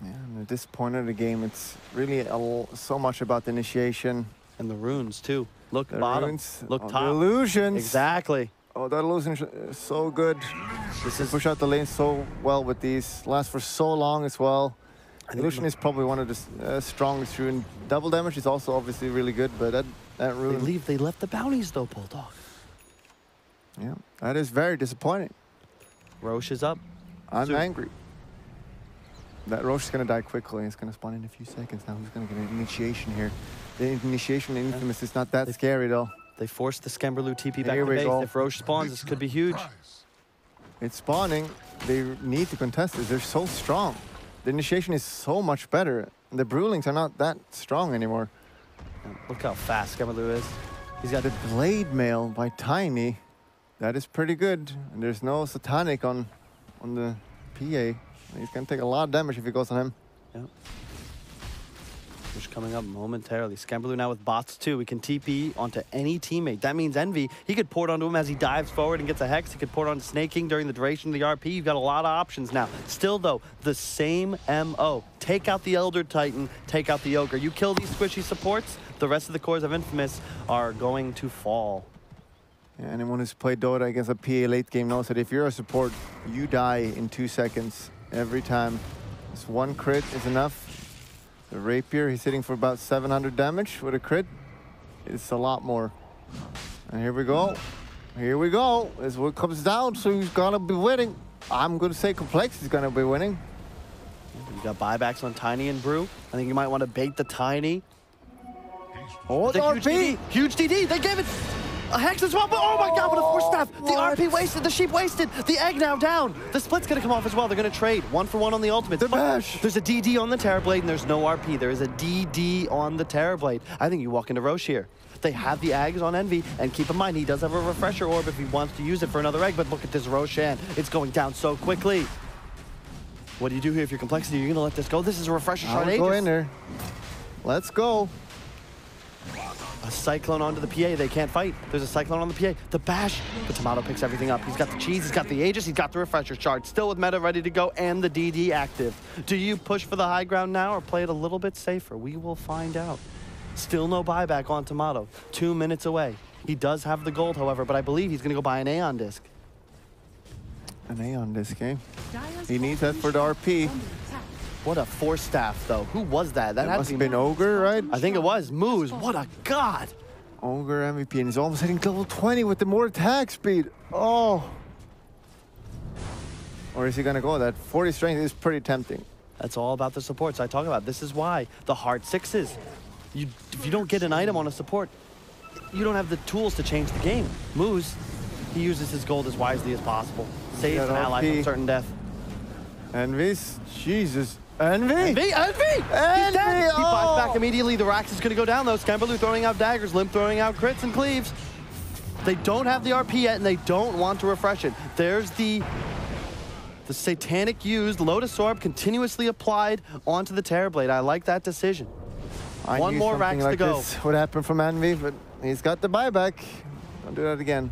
Yeah, and at this point of the game, it's really so much about the initiation. And the runes, too. Look the bottom, runes, look top. The illusions. Exactly. Oh, that illusion is so good. This is push out the lane so well with these. Last for so long as well. Illusion is probably one of the strongest rune. Double damage is also obviously really good, but that rune... They left the bounties, though, Bulldog. Yeah, that is very disappointing. Roche is up. I'm angry. That Roche is going to die quickly. It's going to spawn in a few seconds now. He's going to get an initiation here. The initiation in Infamous is not that scary, though. They forced the Skemberlu TP back Here to we base. go. If Roche spawns, this could be huge. It's spawning. They need to contest this. They're so strong. The initiation is so much better. The Brewlings are not that strong anymore. Look how fast Skemberlu is. He's got The Blade Mail by Tiny. That is pretty good. And there's no Satanic on the PA. He's going to take a lot of damage if he goes on him. Yep. Push coming up momentarily. Skemberlu now with bots too. We can TP onto any teammate. That means Envy, he could port onto him as he dives forward and gets a Hex. He could port on Snaking during the duration of the RP. You've got a lot of options now. Still though, the same MO. Take out the Elder Titan, take out the Ogre. You kill these squishy supports, the rest of the cores of Infamous are going to fall. Yeah, anyone who's played Dota against a PA late game knows that if you're a support, you die in 2 seconds every time. Just one crit is enough. The Rapier, he's hitting for about 700 damage with a crit. It's a lot more. And here we go. Here we go. This is what comes down, so he's gonna be winning. I'm gonna say Complex is gonna be winning. You got buybacks on Tiny and Brew. I think you might want to bait the Tiny. Oh, the Huge RP! DD. Huge DD. They gave it a Hex as well, but oh my god, what a force staff. The What? RP wasted, the sheep wasted. The egg now down. The split's gonna come off as well. They're gonna trade 1-for-1 on the ultimate. The bash. There's a DD on the Terrorblade and there's no RP. There is a DD on the Terrorblade. I think you walk into Roche here. They have the Ags on Envy, and keep in mind, he does have a Refresher Orb if he wants to use it for another egg, but look at this Roshan. It's going down so quickly. What do you do here if you're Complexity? You're gonna let this go? This is a Refresher shot. I'll go in there. Let's go. A Cyclone onto the PA, they can't fight. There's a Cyclone on the PA. The bash, the Tomato picks everything up. He's got the cheese, he's got the Aegis, he's got the Refresher shard. Still with meta ready to go and the DD active. Do you push for the high ground now or play it a little bit safer? We will find out. Still no buyback on Tomato. 2 minutes away. He does have the gold, however, but I believe he's gonna go buy an Aeon disc. An Aeon disc, eh? Dire's He needs that for the bottom RP. is under attack. What a force staff, though. Who was that? That That had must to have be been Ogre, right? I think it was. Moose. What a god. Ogre MVP, and he's almost hitting level 20 with the more attack speed. Oh. Or is he gonna go? That 40 strength is pretty tempting. That's all about the supports I talk about. This is why the hard sixes. If you don't get an item on a support, you don't have the tools to change the game. Moose, he uses his gold as wisely as possible. Saves That an ally RP. from certain death. Envy's, Jesus. Envy? Envy! He's dead! He buys back immediately. The Rax is going to go down, though. Skemberlu throwing out daggers, Limp throwing out crits and cleaves. They don't have the RP yet, and they don't want to refresh it. There's the Satanic used Lotus Orb continuously applied onto the Terrorblade. I like that decision. I One knew more something Rax like to go. This would happen from Envy, but he's got the buyback. Don't do that again.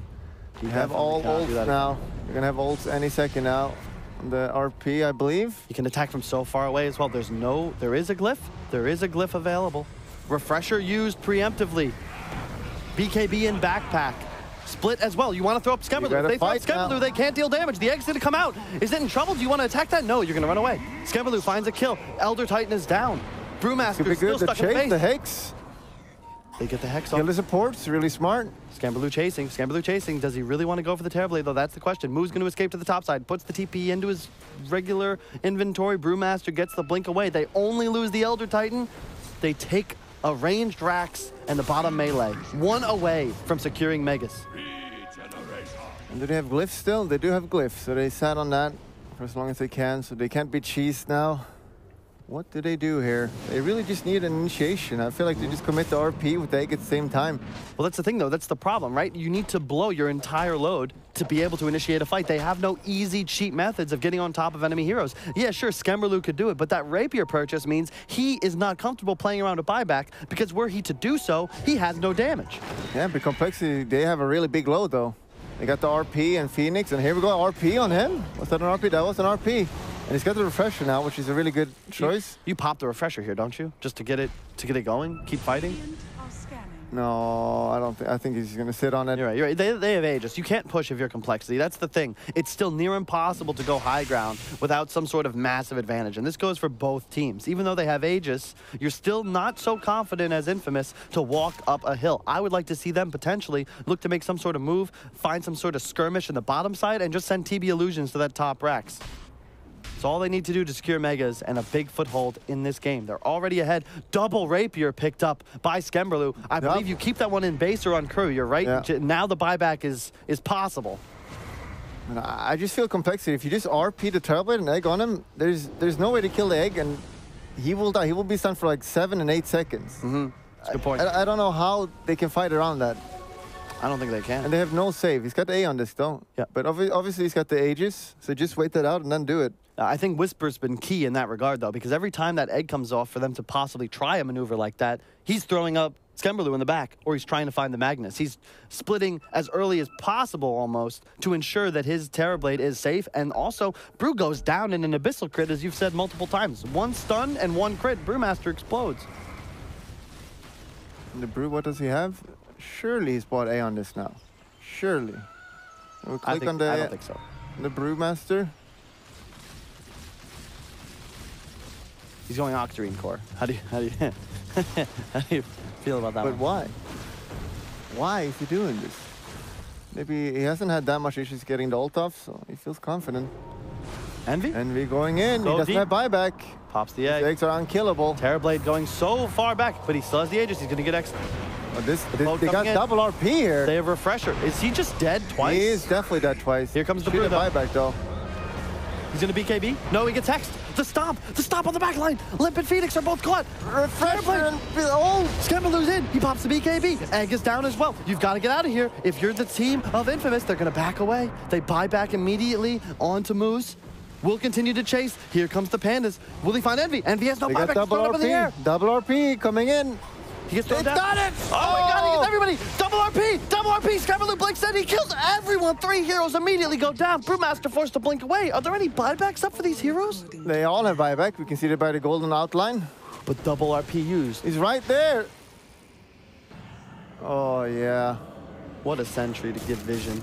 You have all Definitely cannot do ults that now. You're gonna have ults any second now. The RP, I believe. You can attack from so far away as well. There is a glyph. There is a glyph available. Refresher used preemptively. BKB in backpack. Split as well. You want to throw up Skemberlu. gotta If they throw up fight now. Skemberlu, they can't deal damage. The egg's gonna come out. Is it in trouble? Do you want to attack that? No, you're gonna run away. Skemberlu finds a kill. Elder Titan is down. Brewmaster Could be still good. The stuck in chase, base. the Hex. They get the Hex Kill off. the supports, really smart. Skemberlu chasing. Skemberlu chasing. Does he really want to go for the Terrorblade, though? That's the question. Moo's going to escape to the top side. Puts the TP into his regular inventory. Brewmaster gets the blink away. They only lose the Elder Titan. They take a ranged Rax and the bottom melee. One away from securing Megas. And do they have glyphs still? They do have glyphs, so they sat on that for as long as they can, so they can't be cheesed now. What do they do here? They really just need an initiation. I feel like they just commit the RP with the egg at the same time. Well, that's the thing, though. That's the problem, right? You need to blow your entire load to be able to initiate a fight. They have no easy, cheap methods of getting on top of enemy heroes. Yeah, sure, Skemberlu could do it, but that Rapier purchase means he is not comfortable playing around a buyback because were he to do so, he has no damage. Yeah, but Complexity, they have a really big load, though. They got the RP and Phoenix, and here we go, RP on him. Was that an RP? That was an RP. And he's got the Refresher now, which is a really good choice. You pop the Refresher here, don't you? Just to get it going, keep fighting? Radiant are scanning. No, I don't think. I think he's going to sit on it. You're right, you're right. They have Aegis. You can't push if you're Complexity. That's the thing. It's still near impossible to go high ground without some sort of massive advantage. And this goes for both teams. Even though they have Aegis, you're still not so confident as Infamous to walk up a hill. I would like to see them potentially look to make some sort of move, find some sort of skirmish in the bottom side, and just send TB Illusions to that top Rax. It's all they need to do to secure Megas and a big foothold in this game. They're already ahead. Double Rapier picked up by Skemberlu. I believe you keep that one in base or on crew. You're right. Yeah. Now the buyback is possible. And I just feel complexity. If you just RP the Terrorblade and egg on him, there's no way to kill the egg, and he will die. He will be stunned for like 7 and 8 seconds. That's a good point. I don't know how they can fight around that. I don't think they can. And they have no save. He's got the A on this, though. Yeah. But obviously he's got the Aegis, so just wait that out and then do it. I think Whisper's been key in that regard, though, because every time that egg comes off for them to possibly try a maneuver like that, he's throwing up Skemberlu in the back, or he's trying to find the Magnus. He's splitting as early as possible, almost, to ensure that his Terrorblade is safe. And also, Brew goes down in an Abyssal crit, as you've said multiple times. 1 stun and 1 crit. Brewmaster explodes. And the Brew, what does he have? Surely he's bought A on this now. Surely. We'll click on the, I don't think so. the Brewmaster. He's going Octarine Core. How do you how do you feel about that But one? why? Why is he doing this? Maybe he hasn't had that much issues getting the ult off, so he feels confident. Envy? Envy going in. Go He doesn't deep. have buyback. Pops the The egg. eggs are unkillable. Terrorblade going so far back, but he still has the Aegis. He's going to get extra. Oh, poke they got coming in. double RP here. They have Refresher. Is he just dead twice? He is definitely dead twice. Here comes the Should Brew, have though. buyback though. He's going to BKB. No, he gets hexed. The stomp on the back line. Limp and Phoenix are both caught. Refresher and oh! Skemberlu's in. He pops the BKB. Egg is down as well. You've got to get out of here. If you're the team of Infamous, they're going to back away. They buy back immediately onto Moose. Will continue to chase. Here comes the Pandas. Will he find Envy? Envy has no They got buyback. He's double thrown up in the air. RP. Double RP coming in. He gets thrown It's down. got it! Oh my God, he gets everybody! Double RP! Double RP! Skemberlu blinks in, he kills everyone! 3 heroes immediately go down. Brewmaster forced to blink away. Are there any buybacks up for these heroes? They all have buyback. We can see it by the golden outline. But double RP used. He's right there. Oh, yeah. What a sentry to give vision.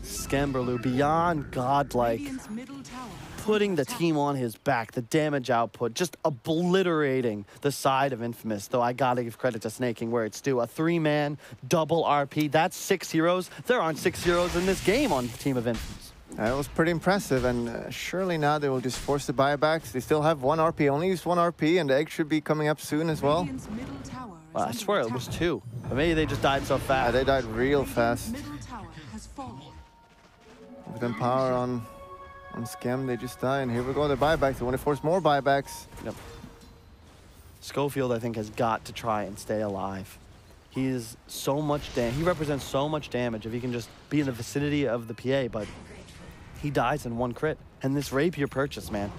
Skemberlu beyond godlike. Radiant's middle tower is Putting under the attack. team on his back, the damage output, just obliterating the side of Infamous. Though I gotta give credit to Snaking where it's due. A 3-man double RP, that's 6 heroes. There aren't 6 heroes in this game on the team of Infamous. That was pretty impressive, and surely now they will just force the buybacks. They still have 1 RP, only used 1 RP, and the egg should be coming up soon as well. Radiant's middle tower is Well, I under swear it attack. was 2. But maybe they just died so Yeah, fast. they died real Radiant's fast. middle tower has fallen. With them power on Scam, they just die, and here we go, the buybacks. They want to force more buybacks. Yep. Schofield, I think, has got to try and stay alive. He is so much he represents so much damage if he can just be in the vicinity of the PA, but he dies in 1 crit. And this Rapier purchase, man,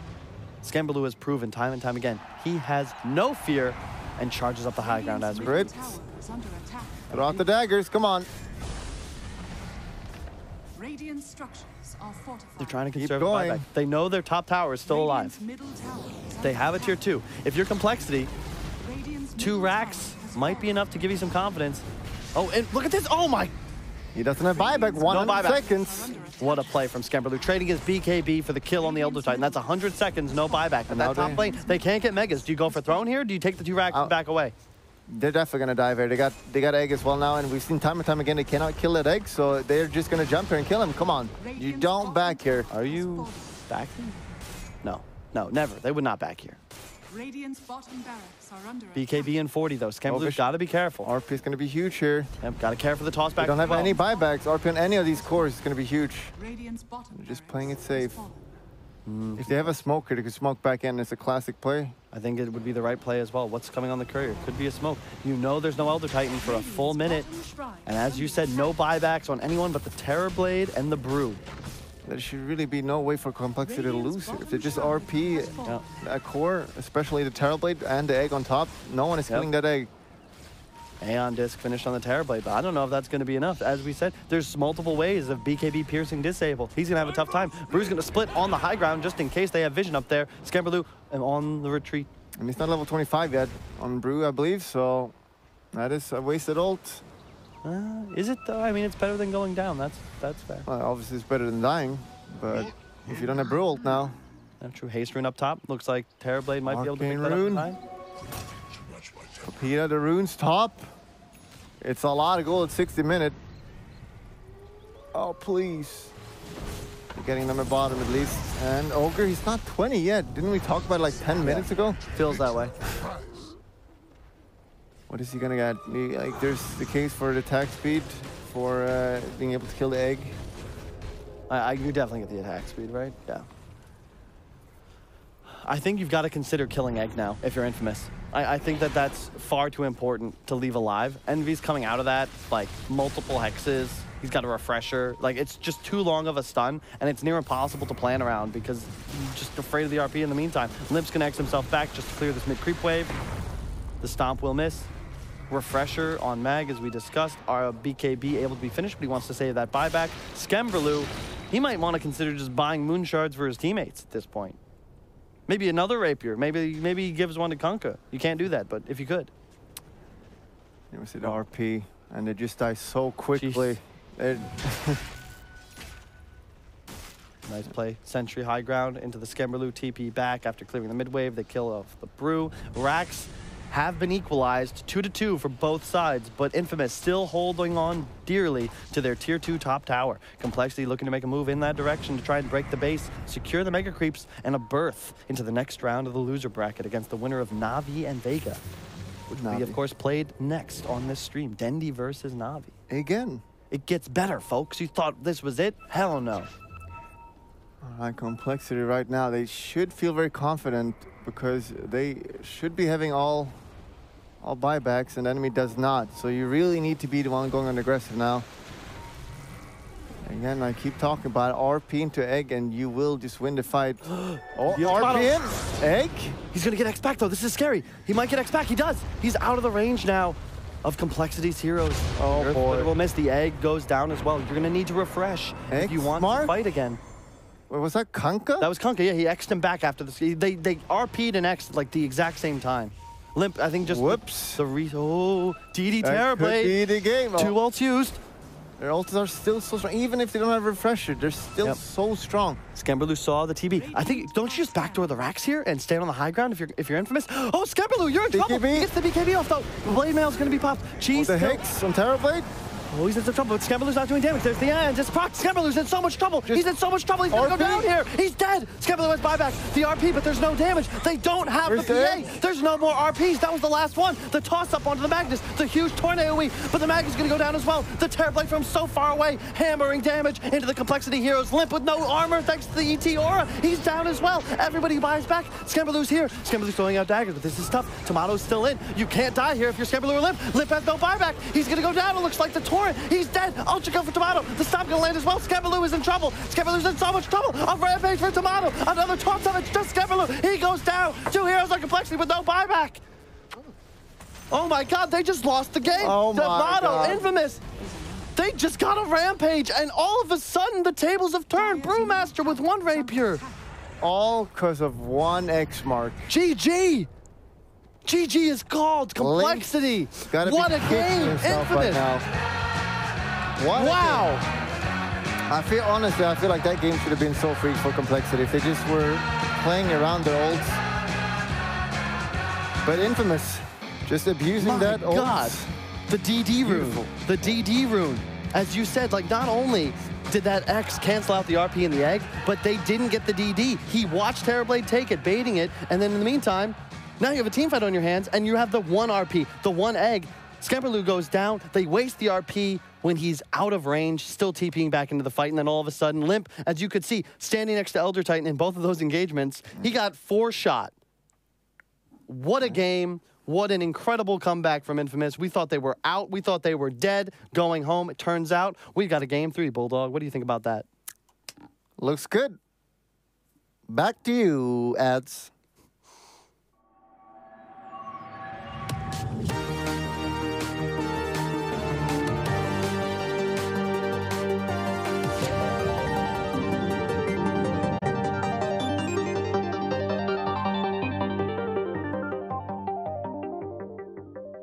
Skemberlu has proven time and time again, he has no fear and charges up the high ground as we Great. Tower is under attack. Throw out the daggers, come on. Radiant structures are fortified. They're trying to Keep conserve the going. buyback. They know their top tower is still alive. Radiant's middle tower is They under have a tier attack. 2. If you're Complexity, Radiant's 2 middle racks tower has might be fallen. enough to give you some confidence. Oh, and look at this. Oh my. He doesn't have buyback, 100 buyback. seconds. What a play from Skemberlu. Trading his BKB for the kill on the Elder Titan. That's 100 seconds, no buyback. But And now that top lane, they can't get Megas. Do you go for Throne here? Do you take the 2 racks and back away? They're definitely gonna dive here. They got egg as well now, and we've seen time and time again they cannot kill that egg, so they're just gonna jump here and kill him. Come on, you don't back here. Are you backing? No, no, never. They would not back here. Radiant's bottom barracks are under BKB in 40 though. Skemberlu's Fish. got to be careful. RP is gonna be huge here. Yep, got to care for the toss They back. don't as have well. any buybacks. RP on any of these cores is gonna be huge. Radiant's bottom They're just barracks playing it has safe. fallen. If they have a smoker, they could smoke back in. It's a classic play. I think it would be the right play as well. What's coming on the courier? Could be a smoke. You know there's no Elder Titan for a full minute. And as you said, no buybacks on anyone but the Terrorblade and the Brew. There should really be no way for Complexity to lose here. If they just RP a core, especially the Terrorblade and the egg on top, no one is killing that egg. Aeon Disc finished on the Terrorblade, but I don't know if that's going to be enough. As we said, there's multiple ways of BKB piercing disable. He's going to have a tough time. Brew's going to split on the high ground just in case they have vision up there. Skemberlu on the retreat. And he's not level 25 yet on Brew, I believe, so that is a wasted ult. Is it though? I mean, it's better than going down. That's fair. Well, obviously it's better than dying, but if you don't have Brew ult now, That's true. Haste Rune up top. Looks like Terrorblade might be able to pick Arcane that up in Rune. time. Peter, the runes top. It's a lot of gold at 60 minutes. Oh, please. Getting them at bottom at least. And Ogre, he's not 20 yet. Didn't we talk about it like 10 minutes ago? Feels that way. What is he gonna get? Like, there's the case for the attack speed, for being able to kill the egg. You definitely get the attack speed, right? Yeah. I think you've got to consider killing egg now if you're Infamous. I think that that's far too important to leave alive. Envy's coming out of that, like, multiple hexes. He's got a refresher. Like, it's just too long of a stun, and it's near impossible to plan around because you're just afraid of the RP in the meantime. Limp's connects himself back just to clear this mid-creep wave. The stomp will miss. Refresher on Mag, as we discussed. Our BKB able to be finished, but he wants to save that buyback. Skemberlu, he might want to consider just buying moon shards for his teammates at this point. Maybe another rapier. Maybe he gives one to Kunkka. You can't do that, but if you could. You see the RP, and they just die so quickly. Nice play. Sentry high ground into the Skemberlu. TP back after clearing the mid wave. They kill off the Brew. Racks have been equalized 2-2 for both sides, but Infamous still holding on dearly to their tier 2 top tower. Complexity looking to make a move in that direction to try and break the base, secure the mega creeps, and a berth into the next round of the loser bracket against the winner of Na'Vi and Vega, which we of course played next on this stream. Dendi versus Na'Vi. Again. It gets better, folks. You thought this was it? Hell no. All right, Complexity right now, they should feel very confident because they should be having all buybacks, and the enemy does not. So you really need to be the one going on aggressive now. Again, I keep talking about RP into egg, and you will just win the fight. Oh, RP in, egg. He's gonna get X back though. This is scary. He might get X back. He does. He's out of the range now of Complexity's heroes. Oh boy. Will miss. The egg goes down as well. You're gonna need to refresh if you want to fight again. Wait, was that Kunkka? That was Kunkka. Yeah, he X'd him back after this. They RP'd and X'd like the exact same time. Limp, I think just whoops. DD Terrorblade. Could be the game. 2 ults used. Their ults are still so strong. Even if they don't have refresher, they're still so strong. Skemberlu saw the TB. I think, don't you just backdoor the racks here and stand on the high ground if you're Infamous? Oh, Skemberlu, you're in trouble. He gets the BKB off though. The blade mail's gonna be popped. Cheese. The Hex on Terrorblade. Oh, he's in some trouble, but Skemberlu's not doing damage. There's the end. Just proc. Skemberlu's in so much trouble. He's in so much trouble. He's gonna go down here. He's dead. Skemberlu has buyback. The RP, but there's no damage. They don't have the PA. There's no more RPs. That was the last one. The toss up onto the Magnus. The huge tornado weave, but the Mag is gonna go down as well. The Terrorblade from so far away, hammering damage into the Complexity heroes. Limp with no armor thanks to the ET aura. He's down as well. Everybody buys back. Skemberlu's here. Skemberlu's throwing out daggers, but this is tough. Tomato's still in. You can't die here if you're Skemberlu or Limp. Limp has no buyback. He's gonna go down. It looks like the torrent. He's dead. Ultra kill for Tomato. The stop gonna land as well. Skemberlu is in trouble. Skemberlu's in so much trouble. A rampage for Tomato. Another toss of it. Just Skemberlu. He goes down. 2 heroes on Complexity with no buyback. Oh my God, they just lost the game. Oh my Tomato, God. Infamous. They just got a rampage, and all of a sudden the tables have turned. Brewmaster with 1 rapier. All because of 1 X mark. GG. GG is called. Complexity. What a game. Infamous. Right now. Wow. Honestly, I feel like that game should have been so free for Complexity if they just were playing around their ults. But Infamous, just abusing that ult. God. The DD rune. The DD rune. As you said, like, not only did that X cancel out the RP and the egg, but they didn't get the DD. He watched Terrorblade take it, baiting it, and then in the meantime, now you have a team fight on your hands, and you have the 1 RP, the 1 egg. Skemberlu goes down. They waste the RP when he's out of range, still TPing back into the fight, and then all of a sudden, Limp, as you could see, standing next to Elder Titan in both of those engagements, he got 4 shot. What a game. What an incredible comeback from Infamous. We thought they were out. We thought they were dead, going home. It turns out we got a game 3, Bulldog. What do you think about that? Looks good. Back to you, Ads.